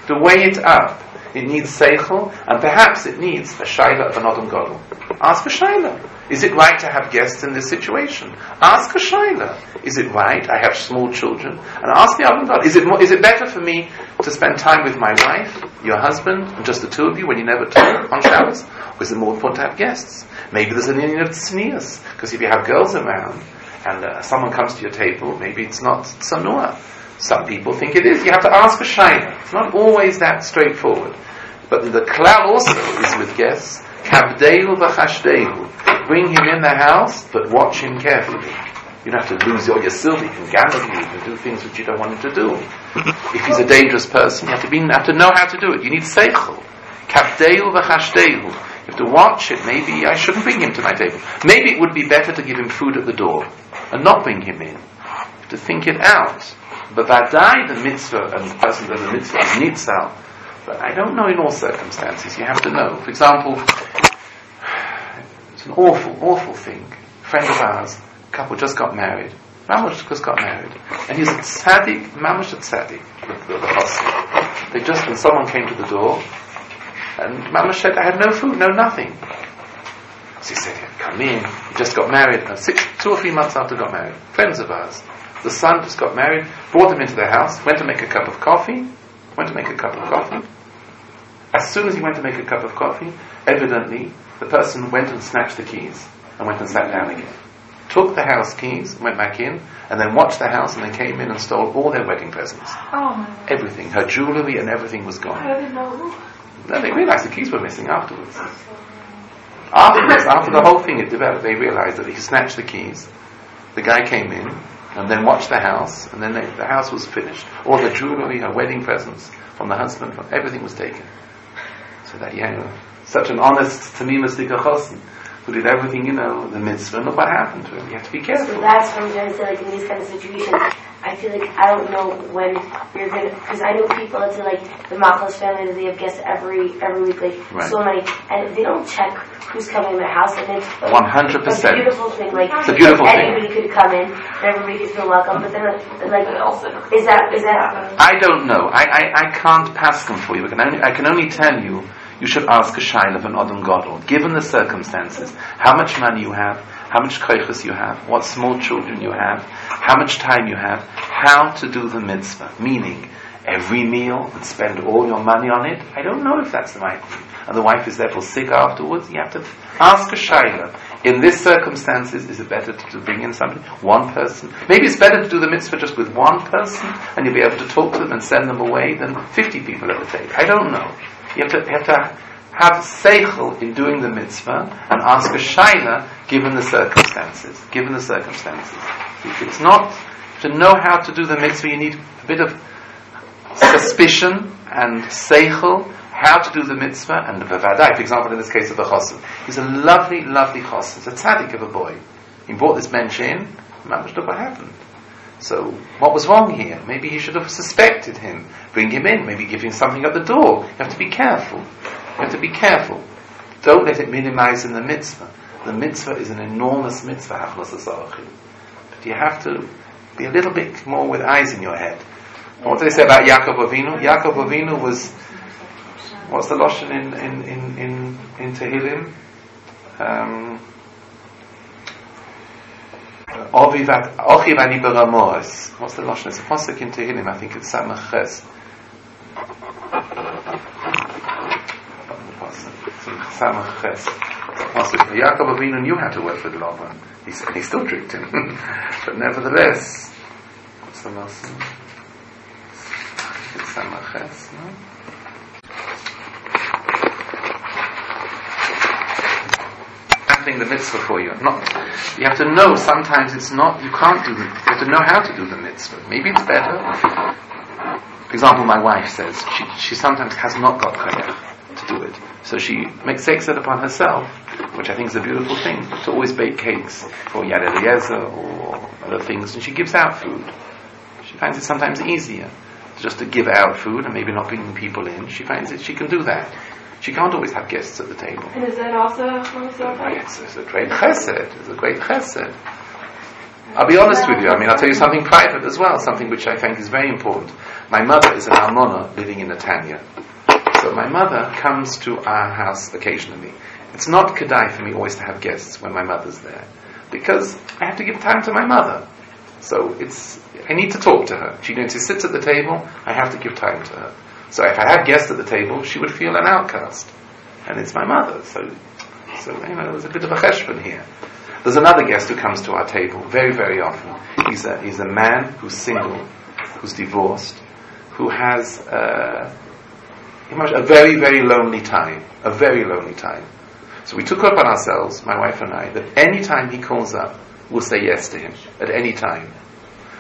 To weigh it up, it needs seichel, and perhaps it needs a shaila of an odom gadol. Ask a shaila. Is it right to have guests in this situation? Ask a shaila. Is it right? I have small children, and ask the odom gadol. Is it better for me to spend time with my wife, your husband, and just the two of you when you never talk on Shabbos? Or is it more important to have guests? Maybe there's an union of tznius, because if you have girls around and someone comes to your table, maybe it's not tsanua. Some people think it is. You have to ask a shaila. It's not always that straightforward. But the klal also is with guests. Kabdehu v'chashdehu. Bring him in the house, but watch him carefully. You don't have to lose all your silver. You can gamble, you can do things which you don't want him to do. If he's a dangerous person, you have to know how to do it. You need seichel. Kabdehu v'chashdehu. You have to watch it. Maybe I shouldn't bring him to my table. Maybe it would be better to give him food at the door and not bring him in. You have to think it out. But vadai, the mitzvah, and the person does the mitzvah is nitzal. But I don't know in all circumstances. You have to know. For example, it's an awful thing. A friend of ours, a couple just got married. Mamash just got married. And he's a tzaddik, mamash a tzaddik, the chassid. When someone came to the door, and mamash said, I had no food, no nothing. So he said, come in. He just got married. 2 or 3 months after he got married. Friends of ours. The son just got married, brought him into the house, went to make a cup of coffee. As soon as he went to make a cup of coffee, evidently, the person went and snatched the keys and went and sat down again. Took the house keys, went back in, and then watched the house and then came in and stole all their wedding presents. Everything. Her jewellery and everything was gone. I didn't know. Then they realized the keys were missing afterwards. After the whole thing had developed, they realized that he snatched the keys. The guy came in, and then watched the house, and then the house was finished. All the jewellery, her wedding presents from the husband, everything was taken. So that, such an honest Tamima Stika Chosin, who did everything, the mitzvah, and look what happened to him. You have to be careful. So that's what I'm trying to say, like in these kind of situations, I feel like I don't know when you're going to, because I know people, it's like the Machos family, that they have guests every week, like right. So many, and they don't check who's coming in their house, and it's 100%. a beautiful thing, like it's a beautiful anybody thing. Could come in, and everybody could feel welcome, but then like, is that I don't know. I can't pass them for you. I can only tell you, you should ask a shaila of an odom gadol, given the circumstances, how much money you have, how much koiches you have, what small children you have, how much time you have, how to do the mitzvah, meaning every meal and spend all your money on it. I don't know if that's the right thing. And the wife is therefore sick afterwards. You have to ask a shaila. In this circumstances, is it better to bring in somebody, one person? Maybe it's better to do the mitzvah just with one person, and you'll be able to talk to them and send them away than 50 people at the table. I don't know. You have to have seichel in doing the mitzvah and ask a shaila given the circumstances. Given the circumstances. It's not to know how to do the mitzvah. You need a bit of suspicion and seichel how to do the mitzvah and the bevadai. For example, in this case of the chassid, he's a lovely, lovely chassid. He's a tzaddik of a boy. He brought this bench in. Mamash, look what happened. So, what was wrong here? Maybe he should have suspected him. Bring him in. Maybe give him something at the door. You have to be careful. You have to be careful. Don't let it minimize in the mitzvah. The mitzvah is an enormous mitzvah. But you have to be a little bit more with eyes in your head. And what do they say about Yaakov Avinu? Yaakov Avinu was, what's the lashon in Tehillim? Ochiv ani beramos. What's the lashon? It's a pasuk in Tehillim. I think it's Samach Ches. Samach Ches. Yaakov Avinu knew how to work with Lavan. He still tricked him, but nevertheless, what's the lashon? It's Samach Ches, no? The mitzvah for you. You have to know sometimes it's not, you can't do it. You have to know how to do the mitzvah. Maybe it's better. For example, my wife says she sometimes has not got koyach to do it. So she takes it upon herself, which I think is a beautiful thing, to always bake cakes for Yad Eliezer or other things, and she gives out food. She finds it sometimes easier just to give out food and maybe not bringing people in. She finds that she can do that. She can't always have guests at the table. And is that also it's a great chesed. It's a great chesed. I'll be honest with you. I'll tell you something private as well, something which I think is very important. My mother is an almona living in Netanya. So my mother comes to our house occasionally. It's not kedai for me always to have guests when my mother's there, because I have to give time to my mother. So I need to talk to her. She sits at the table, I have to give time to her. So if I have guests at the table, she would feel an outcast. And it's my mother. So there's a bit of a cheshbon here. There's another guest who comes to our table very, very often. He's a man who's single, who's divorced, who has a very, very lonely time. A very lonely time. So we took it upon ourselves, my wife and I, that any time he calls up, we'll say yes to him. At any time.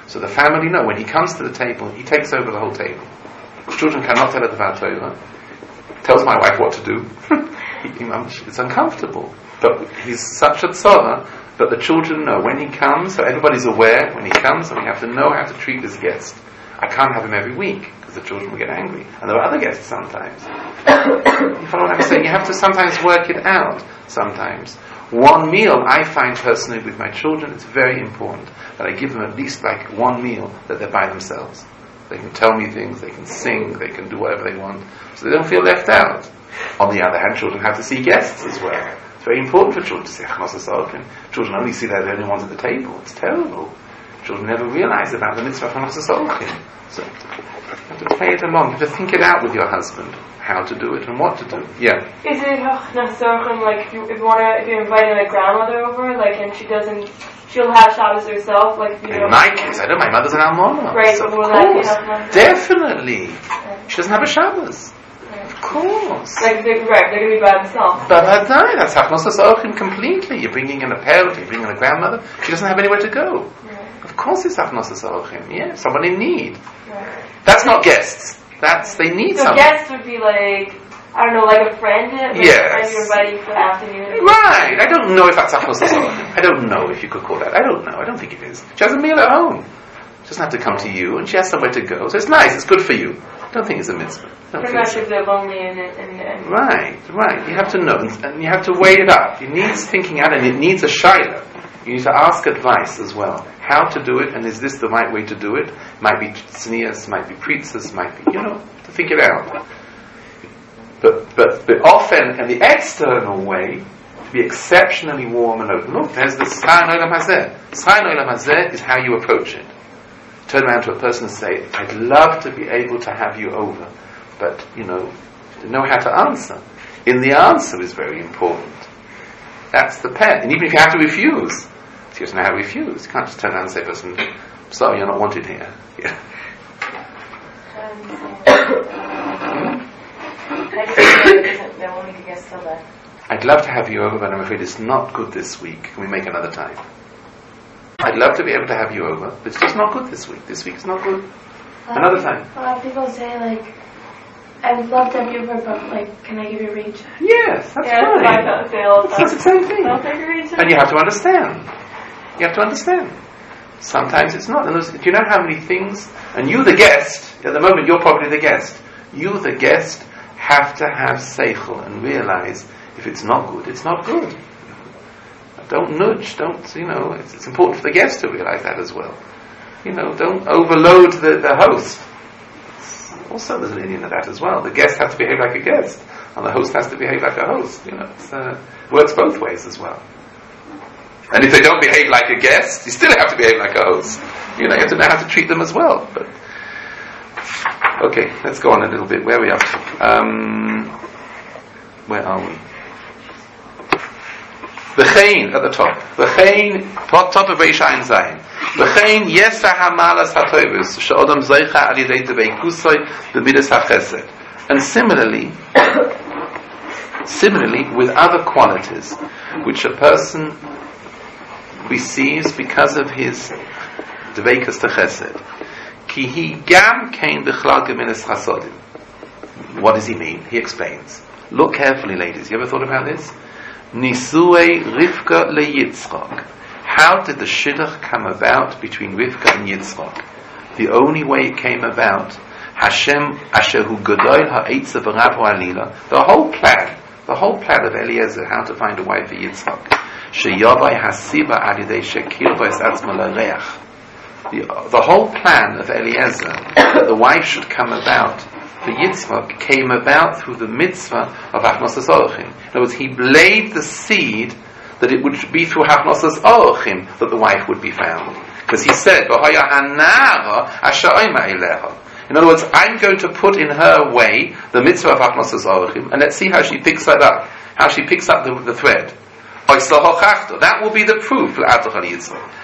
So the family know when he comes to the table, he takes over the whole table. Children cannot tell it about Torah. Tells my wife what to do. It's uncomfortable. But he's such a tzara that the children know when he comes, so everybody's aware when he comes, and we have to know how to treat this guest. I can't have him every week, because the children will get angry. And there are other guests sometimes. You follow what I'm saying? You have to sometimes work it out, sometimes. One meal, I find personally with my children, it's very important that I give them at least like one meal that they're by themselves. They can tell me things, they can sing, they can do whatever they want, so they don't feel left out. On the other hand, children have to see guests as well. It's very important for children to see Achnos HaSalkim. Children only see they're the only ones at the table. It's terrible. Children never realize about the mitzvah of Achnos HaSalkim. So you have to play it along. You have to think it out with your husband, how to do it and what to do. Yeah. Is it Achnos HaSalkim, like if you're inviting a grandmother over, like, and she'll have Shabbos herself, like, in my case, I know my mother's an almona. Right, so of course, definitely. She doesn't have a Shabbos. Of course. Like, they're going to be by themselves. But that's Achnos HaSalkim completely. You're bringing in a parent, you're bringing in a grandmother. She doesn't have anywhere to go. Right. Of course it's Achnos HaSalkim. Yeah, someone in need. Right. That's not guests. They need so someone. Guests would be like, I don't know, like a friend? Like yes. A friend you're inviting for the afternoon? Right. I don't know if that's Achnos HaSalkim. I don't know if you could call that. I don't know. I don't think it is. She has a meal at home. She doesn't have to come to you, and she has somewhere to go. So it's nice. It's good for you. I don't think it's a mitzvah. Pretty much if they're lonely and Right. You have to know, and you have to weigh it up. It needs thinking out, and it needs a shaila. You need to ask advice as well. How to do it, and is this the right way to do it? Might be tznius, might be pritzas, might be, to think it out. But often, in the external way, to be exceptionally warm and open. Look, there's the Schayin Olam Hazeh. Schayin Olam Hazeh is how you approach it. Turn around to a person and say, I'd love to be able to have you over, but, to know how to answer. In the answer is very important. That's the pet. And even if you have to refuse, you have to know how to refuse. You can't just turn around and say, "Person, sorry, you're not wanted here." Yeah. I'd love to have you over, but I'm afraid it's not good this week. Can we make another time? I'd love to be able to have you over, but it's just not good this week. This week is not good. Another time. A lot of people say, like, I would love to have you over, but, like, can I give you a reach? Yes, that's fine. It's the same thing. And you have to understand. You have to understand. Sometimes it's not. Do you know how many things? And you, the guest, at the moment you're probably the guest. You, the guest, have to have seichel and realize if it's not good, it's not good. Don't nudge. It's important for the guest to realize that as well. Don't overload the host. Also, there's an Indian of that as well. The guest has to behave like a guest, and the host has to behave like a host. It works both ways as well. And if they don't behave like a guest, you still have to behave like a host. You have to know how to treat them as well. But okay, let's go on a little bit. Where are we up to? Where are we? V'chein at the top. V'chein, top of Reish Ayin Zayin. V'chein yesa hamalas hatovus she'odam zeicha al yidei deveikusoi b'midas hachesed. And similarly, with other qualities which a person receives because of his deveikus chesed. Ki hi gam kein bichlal gemilas chasodim. What does he mean? He explains. Look carefully, ladies. You ever thought about this? Nisuei Rivka le Yitzchak. How did the shidduch come about between Rivka and Yitzchak? The only way it came about, Hashem asher hu gadol ha'etzav v'rabu alila. The whole plan of Eliezer, how to find a wife for Yitzchak. Sheyavai hasiba adidei shekirvos atzma l'reach. The whole plan of Eliezer that the wife should come about for Yitzchak came about through the mitzvah of Hachnosas Orachim. In other words, he laid the seed that it would be through Hachnosas Orachim that the wife would be found. Because he said, in other words, I'm going to put in her way the mitzvah of Hachnosas Orachim, and let's see how she picks that up. How she picks up the thread. That will be the proof.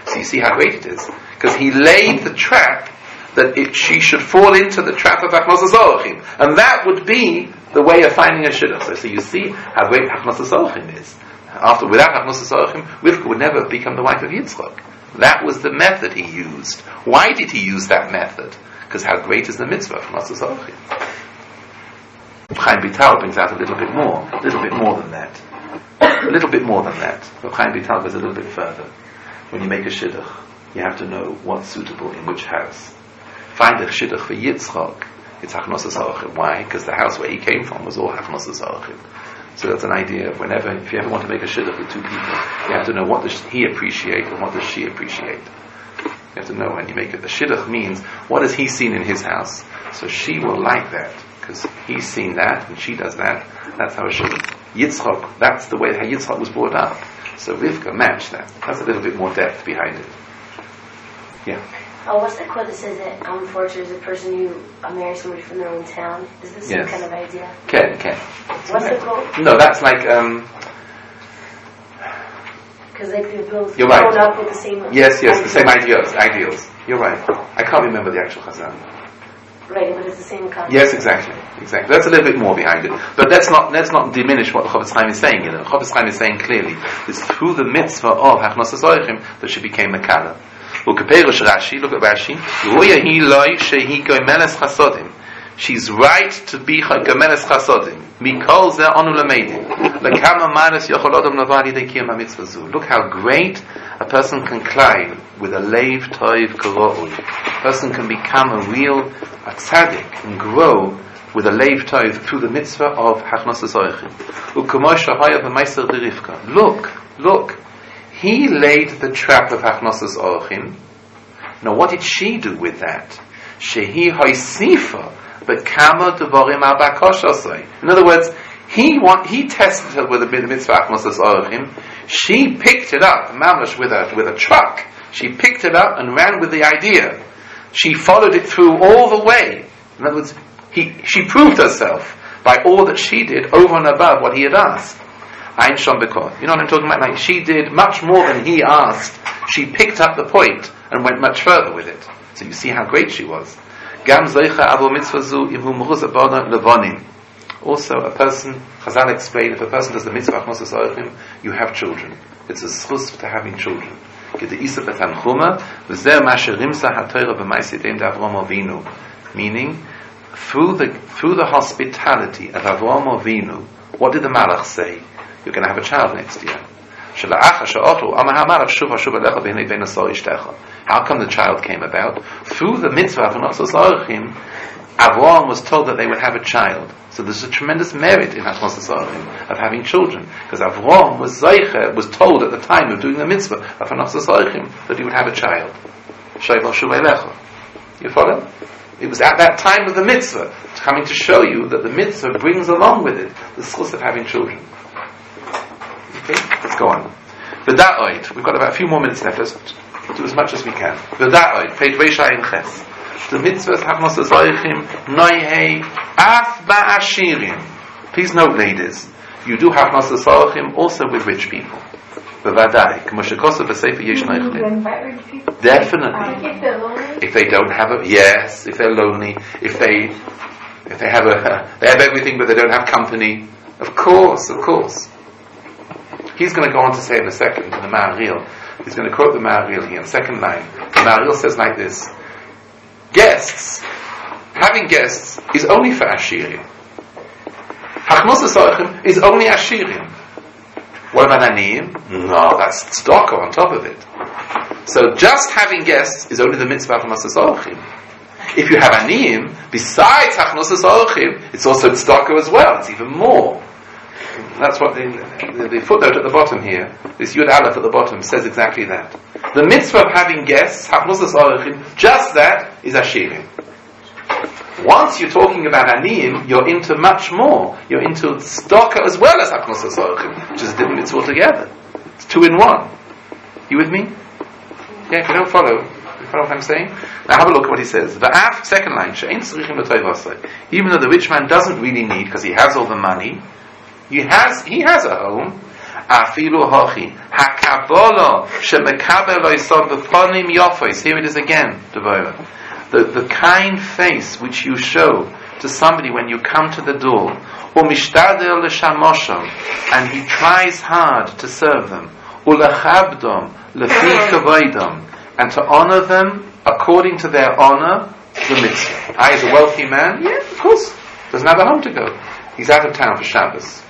So you see how great it is. Because he laid the trap that she should fall into the trap of Hachnosas Orachim. And that would be the way of finding a shidduch. So you see how great Hachnosas Orachim is. Without Hachnosas Orachim, Rivka would never become the wife of Yitzchak. That was the method he used. Why did he use that method? Because how great is the mitzvah of Hachnosas Orachim? Chaim Vital brings out a little bit more than that. A little bit more than that. But Chaim Vital goes a little bit further. When you make a shidduch, you have to know what's suitable in which house. Find a shidduch for Yitzchak, it's Hachnosas Orachim. Why? Because the house where he came from was all Hachnosas Orachim. So that's an idea of if you ever want to make a shidduch with two people, you have to know what does he appreciate and what does she appreciate. You have to know when you make it. The shidduch means, what has he seen in his house? So she will like that, because he's seen that and she does that. That's how a shidduch. Yitzchak, that's the way how Yitzchak was brought up. So Rivka matched that. That's a little bit more depth behind it. Yeah. What's the quote that says that unfortunate is a person who marries somebody from their own town? Is this some kind of idea? Ken. What's the quote? No, that's like because they're both grown up with the same. Yes, the same ideals. You're right. I can't remember the actual chazan. Right, but it's the same concept. Yes, exactly. That's a little bit more behind it. But let's not diminish what the Chofetz Chaim is saying. The Chofetz Chaim is saying clearly, it's through the mitzvah of Hachnosas Orachim that she became a Kala. Look at Rashi. She's right to be Gemeles Chasodim. Mikol ze anu lemeidim. Lekama manas yochol odom nava alidei kiyum hamitzvah zu. Look how great a person can climb with a leiv toiv karoi. A person can become a tzaddik and grow with a leiv toiv through the mitzvah of Hachnosas Orachim. U'kamosh shahaya b'meiser de Rivka. Look. He laid the trap of Hachnosas Orachim. Now, what did she do with that? Shehi hoisifa bekama devarim al bakoshosai. In other words, he tested her with a mitzvah Hachnosas Orachim. She picked it up, mamash, with a truck. She picked it up and ran with the idea. She followed it through all the way. In other words, she proved herself by all that she did over and above what he had asked. Ein Shom Bekor. You know what I'm talking about? Like, she did much more than he asked. She picked up the point and went much further with it. So you see how great she was. Gam Zoicha Avo Mitzvah Zu Im Hu Muruz Abona Levonim. Also, a person, Chazal explained, if a person does the mitzvah of Moses Orchim, you have children. It's a schus to having children. Meaning, through the hospitality of Avraham Avinu, what did the Malach say? You're going to have a child next year. How come the child came about? Through the mitzvah of Moses Orchim, Avraham was told that they would have a child. So there's a tremendous merit in Hachnos Orchim of having children, because Avraham was told at the time of doing the mitzvah of Hachnos Orchim that he would have a child. You follow? It was at that time of the mitzvah coming to show you that the mitzvah brings along with it the schus of having children. Okay, let's go on. V'da'oid. We've got about a few more minutes left. Let's do as much as we can. V'da'oid. Page Reisha in Ches. The mitzvahs Hachnos Orchim Noihei Af Ba'ashirim. Please note, ladies, you do Hachnos Orchim also with rich people. B'vadai, K'moshekosov V'Sefer Yesh Noichlin. Definitely. If they don't have if they're lonely, if they have they have everything but they don't have company. Of course. He's going to go on to say in a second in the Ma'aril. He's going to quote the Ma'aril here, second line. The Ma'aril says like this: having guests is only for Ashirim. Hachnos Orchim is only Ashirim. What about Aniyim? No, that's tzedakah on top of it. So just having guests is only the mitzvah of Hachnos Orchim. If you have Aniyim, besides Hachnos Orchim, it's also tzedakah as well. It's even more. That's what the footnote at the bottom here, this Yud Aleph at the bottom, says exactly that. The mitzvah of having guests, Hachnos Orchim, just that is Ashirim. Once you're talking about Aniyim, you're into much more. You're into tzedakah as well as Hachnos Orchim, which is a different mitzvah altogether. It's 2 in 1. You with me? Yeah, if you don't follow, you follow what I'm saying? Now have a look at what he says. V'af, second line, even though the rich man doesn't really need, because he has all the money, he has a home. Afilu hochi hakabolo shemekabel loisov v'ponim yofos. Here it is again, Devorah. The kind face which you show to somebody when you come to the door, umishtadel l'shamosham, and he tries hard to serve them, ulachabdom lefi kavoidom, and to honor them according to their honor, the mitzvah. He's a wealthy man. Yeah, of course. Doesn't have a home to go. He's out of town for Shabbos.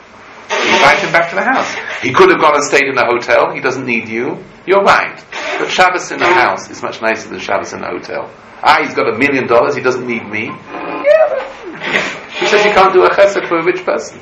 You invite him back to the house. He could have gone and stayed in a hotel. He doesn't need you. You're right. But Shabbos in a house is much nicer than Shabbos in a hotel. He's got $1 million. He doesn't need me. Who says you can't do a chesed for a rich person?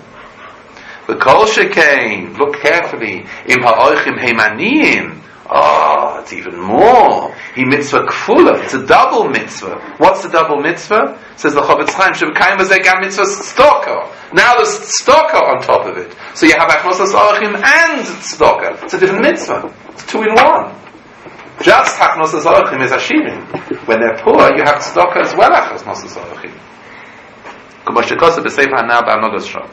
The kol shekain. Look carefully. Im ha'oichim heimaniyim. Oh, it's even more. He mitzvah kfula. It's a double mitzvah. What's the double mitzvah? Says the Chavetz Chaim. Shebekayim v'zegam mitzvah tzedakah. Now there's tzedakah on top of it. So you have Hachnos Orchim and tzedakah. It's a different mitzvah. It's 2 in 1. Just Hachnos Orchim is Ashirim. When they're poor, you have tzedakah as well as Hachnos Orchim. K'moshekoseh b'sefer hanah ba'anodos shom.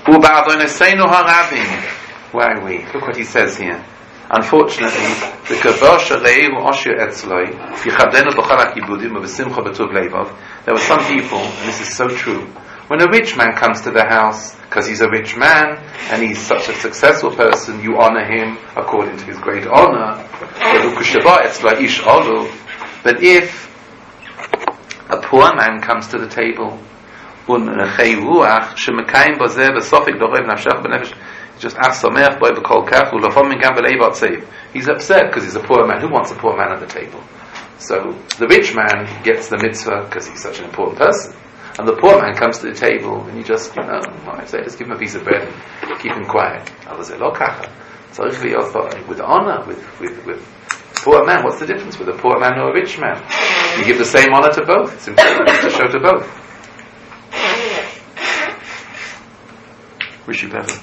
U'ba'avoneseinu harabim. Where are we? Look what he says here. Unfortunately, the kavosha reihu oshir etzloi yichadenu b'chol hakibudim u'b'simcha b'tuv leivov. There were some people, and this is so true. When a rich man comes to the house, because he's a rich man and he's such a successful person, you honor him according to his great honor. But if a poor man comes to the table, he's upset because he's a poor man. Who wants a poor man at the table? So the rich man gets the mitzvah because he's such an important person. And the poor man comes to the table and you just, I say, just give him a piece of bread and keep him quiet. With honor, with poor man, what's the difference with a poor man or a rich man? You give the same honor to both. It's important to show to both. Wish you better.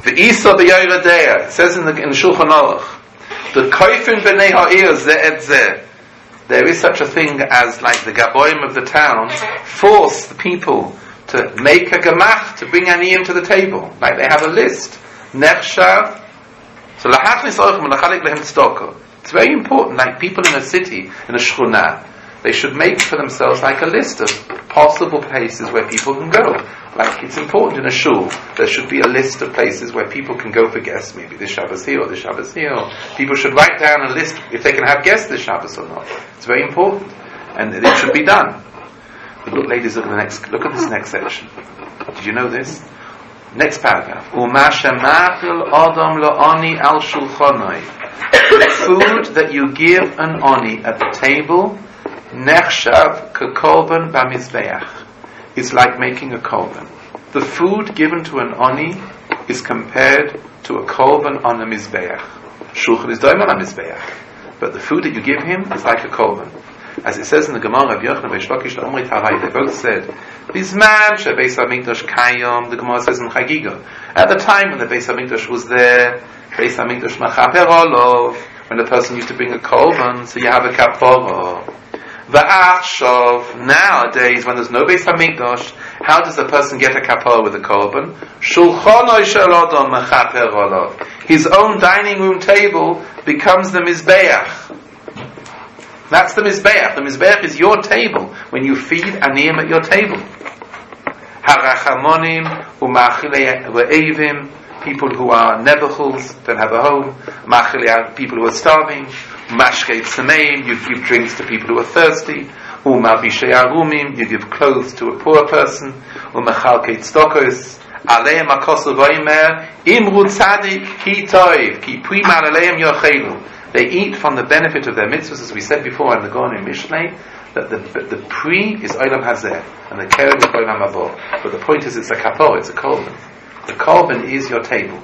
The Isa the it says in the Shulchan Aruch, the koifin b'nei ha'ir zeh et zeh. there is such a thing as, like the Gaboim of the town, force the people to make a gemach, to bring aniyim to the table. Like they have a list. Nechshav. So lahachnis orchim lachalik lehem tzedakah. It's very important, like people in a city, in a shchuna, they should make for themselves like a list of possible places where people can go. Like it's important in a shul, there should be a list of places where people can go for guests, maybe this Shabbos here or this Shabbos here. People should write down a list if they can have guests this Shabbos or not. It's very important, and it should be done. But look, ladies, look at this next section. Did you know this? Next paragraph. Uma shemachil adam la'ani al shulchanai. The food that you give an ani at the table, nechshav kekolban b'mizbeach, is like making a kolban. The food given to an ani is compared to a kolban on a mizbeach. Shulchan is doim on a mizbeach, but the food that you give him is like a kolban. As it says in the Gemara of Yochanan Beishlokish Omri Tarai, they both said, Bisman sheBeis Hamikdash Kayom. The Gemara says in Chagiga, at the time when the Beis Hamikdash was there, Beis Hamikdash Machaper Olov, when the person used to bring a kolban, so you have a kapara. Va'achshav, nowadays when there's no Beis Hamikdash, how does a person get a kapara with a kolban? Shulchanoi shel Adam Machaper Olov. His own dining room table becomes the mizbeach. That's the mizbeach. The mizbeach is your table when you feed aniyim at your table. Harachamonim u'machilei re'evim, people who are nebuchals, don't have a home. Machilei, people who are starving. Mashkei tzameim, you give drinks to people who are thirsty. U'malbishei arumim, you give clothes to a poor person. U'mechalkei tzedakos. Aleim akosu v'omer imru tzadik ki toiv ki priman aleim yochelu. They eat from the benefit of their mitzvahs, as we said before in the Gaon in Mishnah, that the pri is Olam Hazeh, and the kerem is Olam Haba. But the point is, it's a kapor, it's a kolben. The kolben is your table.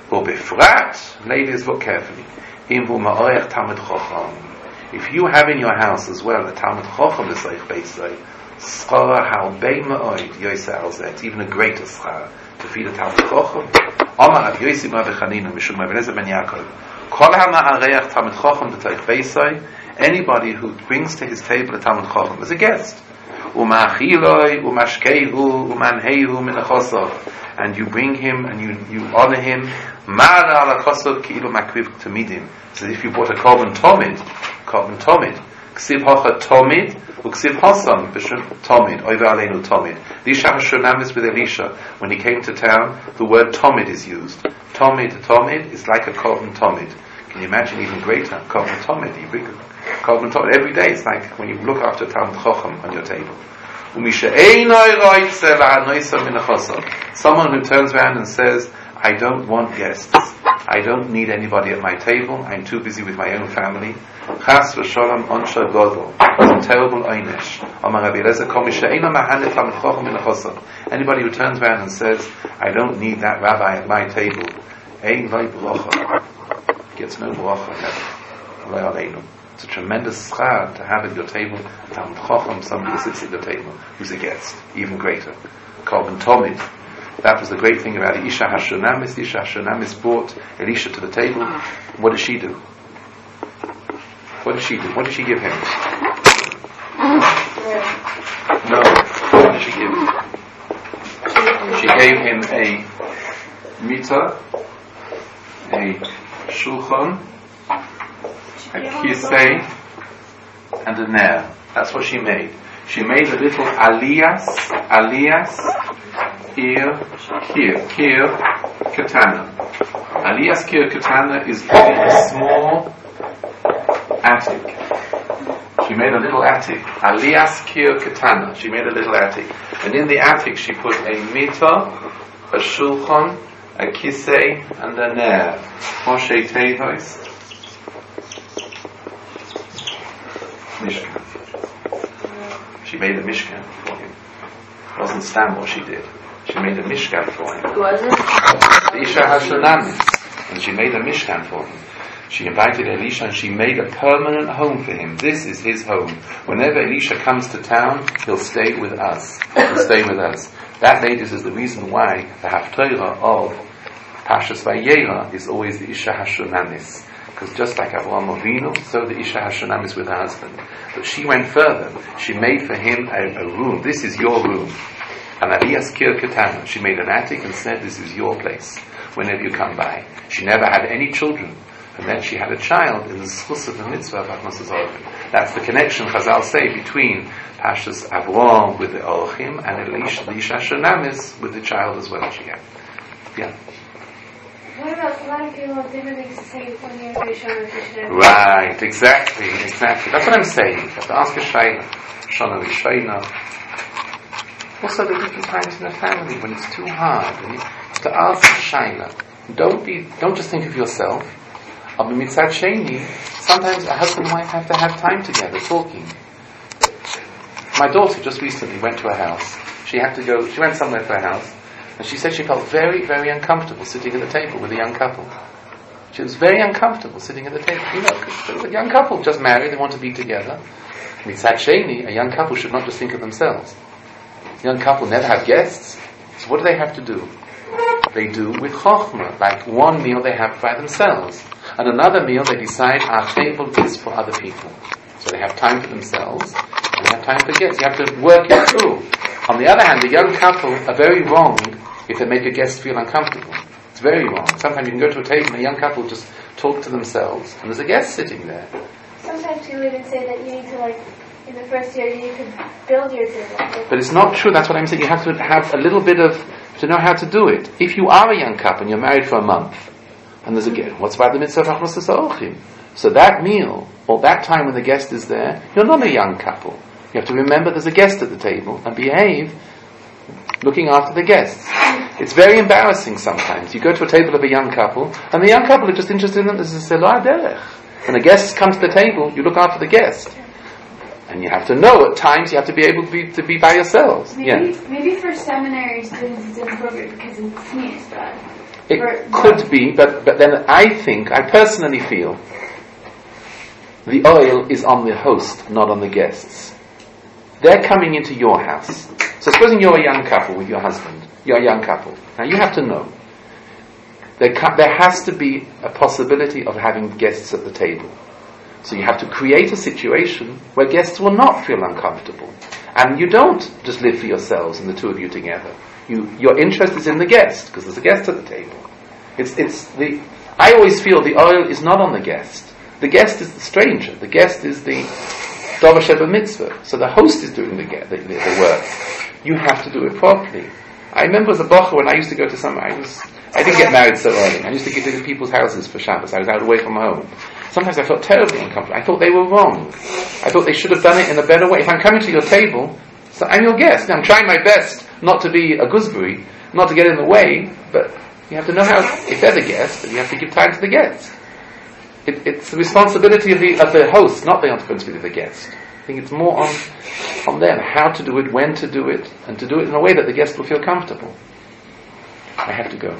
Or befrat, ladies, look carefully. If you have in your house as well a Talmud Chacham l'soich beisai, schara halbei ma'oid yoyse al zeh. It's even a greater schara to feed a Talmud Chacham. Amar Rav Yossi bar Bechanina mishum Rav Eliezer ben Yaakov. Anybody who brings to his table a Talmud Chacham as a guest, and you bring him and you honor him, so if you bought a korban tomid, ksiv hacha tomid, uksiv hasam tomid, oiva aleinu tomid. Elisha Hashunamis with Elisha, when he came to town, the word tomid is used. Tomid is like a korban tomid. Can you imagine even greater? Korban tomid, you bring a korban tomid every day. It's like when you look after Talmud Chacham on your table. Someone who turns around and says, I don't want guests. I don't need anybody at my table. I'm too busy with my own family. Chas v'sholom onsha godol. It's a terrible einish. Anybody who turns around and says, I don't need that rabbi at my table, ein loy bracha, gets no bracha. It's a tremendous schar to have at your table Talmud Chacham, somebody who sits at the table, who's a guest, even greater. Korban tomid. That was the great thing about the Isha Hashunamis. The Isha Hashunamis brought Elisha to the table. What did she do? What did she do? What did she give him? No. What did she give him? She gave him a mita, a shulchan, a kisei, and a ner. That's what she made. She made a little aliyas, kir katana. Aliyas kir katana is a small attic. She made a little attic. Aliyas kir katana. She made a little attic. And in the attic she put a mita, a shulchan, a kisei, and a ner. Moshe Tehois. Mishkan. She made a mishkan for him. It wasn't Stam what she did. She made a mishkan for him. Was it? Elisha Hashunamis. And she made a mishkan for him. She invited Elisha and she made a permanent home for him. This is his home. Whenever Elisha comes to town, he'll stay with us. He'll stay with us. That, ladies, is the reason why the Haftorah of Pashas Vayera is always the Isha Hashunamis. Because just like Avraham Avinu, so the Isha Hashanam is with her husband. But she went further. She made for him a room. This is your room. And Aliyas Kir Ketana. She made an attic and said, this is your place whenever you come by. She never had any children. And then she had a child in the schus of the mitzvah of Achmas Zorachim. That's the connection Chazal say between Pashas Avraham with the Orachim and the Isha Shonamis with the child as well as she had. Yeah. What about a lot of people have different things to say when you're Rishon or Rishon? Right, exactly. That's what I'm saying. You have to ask a Shaila. Shana Rishayna. Also, there are different times in the family when it's too hard. And you have to ask a Shaila. Don't just think of yourself. Mitzad Sheni, sometimes a husband and wife have to have time together, talking. My daughter just recently went to a house. She went somewhere for a house, and she said she felt very, very uncomfortable sitting at the table with a young couple. She was very uncomfortable sitting at the table. Because a young couple just married, they want to be together. Mitzad Sheni, a young couple should not just think of themselves. A young couple never have guests, so what do they have to do? They do with chokhmah, like one meal they have by themselves. And another meal they decide our table is for other people. So they have time for themselves and they have time for guests. You have to work it through. On the other hand, the young couple are very wrong if they make a guest feel uncomfortable. It's very wrong. Sometimes you can go to a table and a young couple just talk to themselves and there's a guest sitting there. Sometimes people even say that you need to, in the first year, you need to build your table. But it's not true. That's what I'm saying. You have to have a little bit to know how to do it. If you are a young couple and you're married for a month, and there's a guest, what's about the mitzvah of Achmas Zorachim? So that meal, or that time when the guest is there, you're not a young couple. You have to remember there's a guest at the table and behave looking after the guests. It's very embarrassing sometimes. You go to a table of a young couple, and the young couple are just interested in them. This is Selah Derech. When the guests come to the table, you look after the guest. And you have to know at times you have to be able to be by yourselves. Maybe for seminary students it's inappropriate because it's sneeze, but it could be, but then I personally feel the oil is on the host, not on the guests. They're coming into your house. So supposing you're a young couple with your husband, you're a young couple. Now you have to know there has to be a possibility of having guests at the table. So you have to create a situation where guests will not feel uncomfortable. And you don't just live for yourselves and the two of you together. Your interest is in the guest, because there's a guest at the table. I always feel the oil is not on the guest. The guest is the stranger. The guest is the Dover Sheba Mitzvah. So the host is doing the work. You have to do it properly. I remember as a bocher when I used to go to I didn't get married so early. I used to get to people's houses for Shabbos. I was out away from home. Sometimes I felt terribly uncomfortable. I thought they were wrong. I thought they should have done it in a better way. If I'm coming to your table, so I'm your guest. I'm trying my best not to be a gooseberry, not to get in the way, but you have to know how, if they're the guest, you have to give time to the guest. It's the responsibility of the host, not the responsibility of the guest. I think it's more on them, how to do it, when to do it, and to do it in a way that the guest will feel comfortable. I have to go.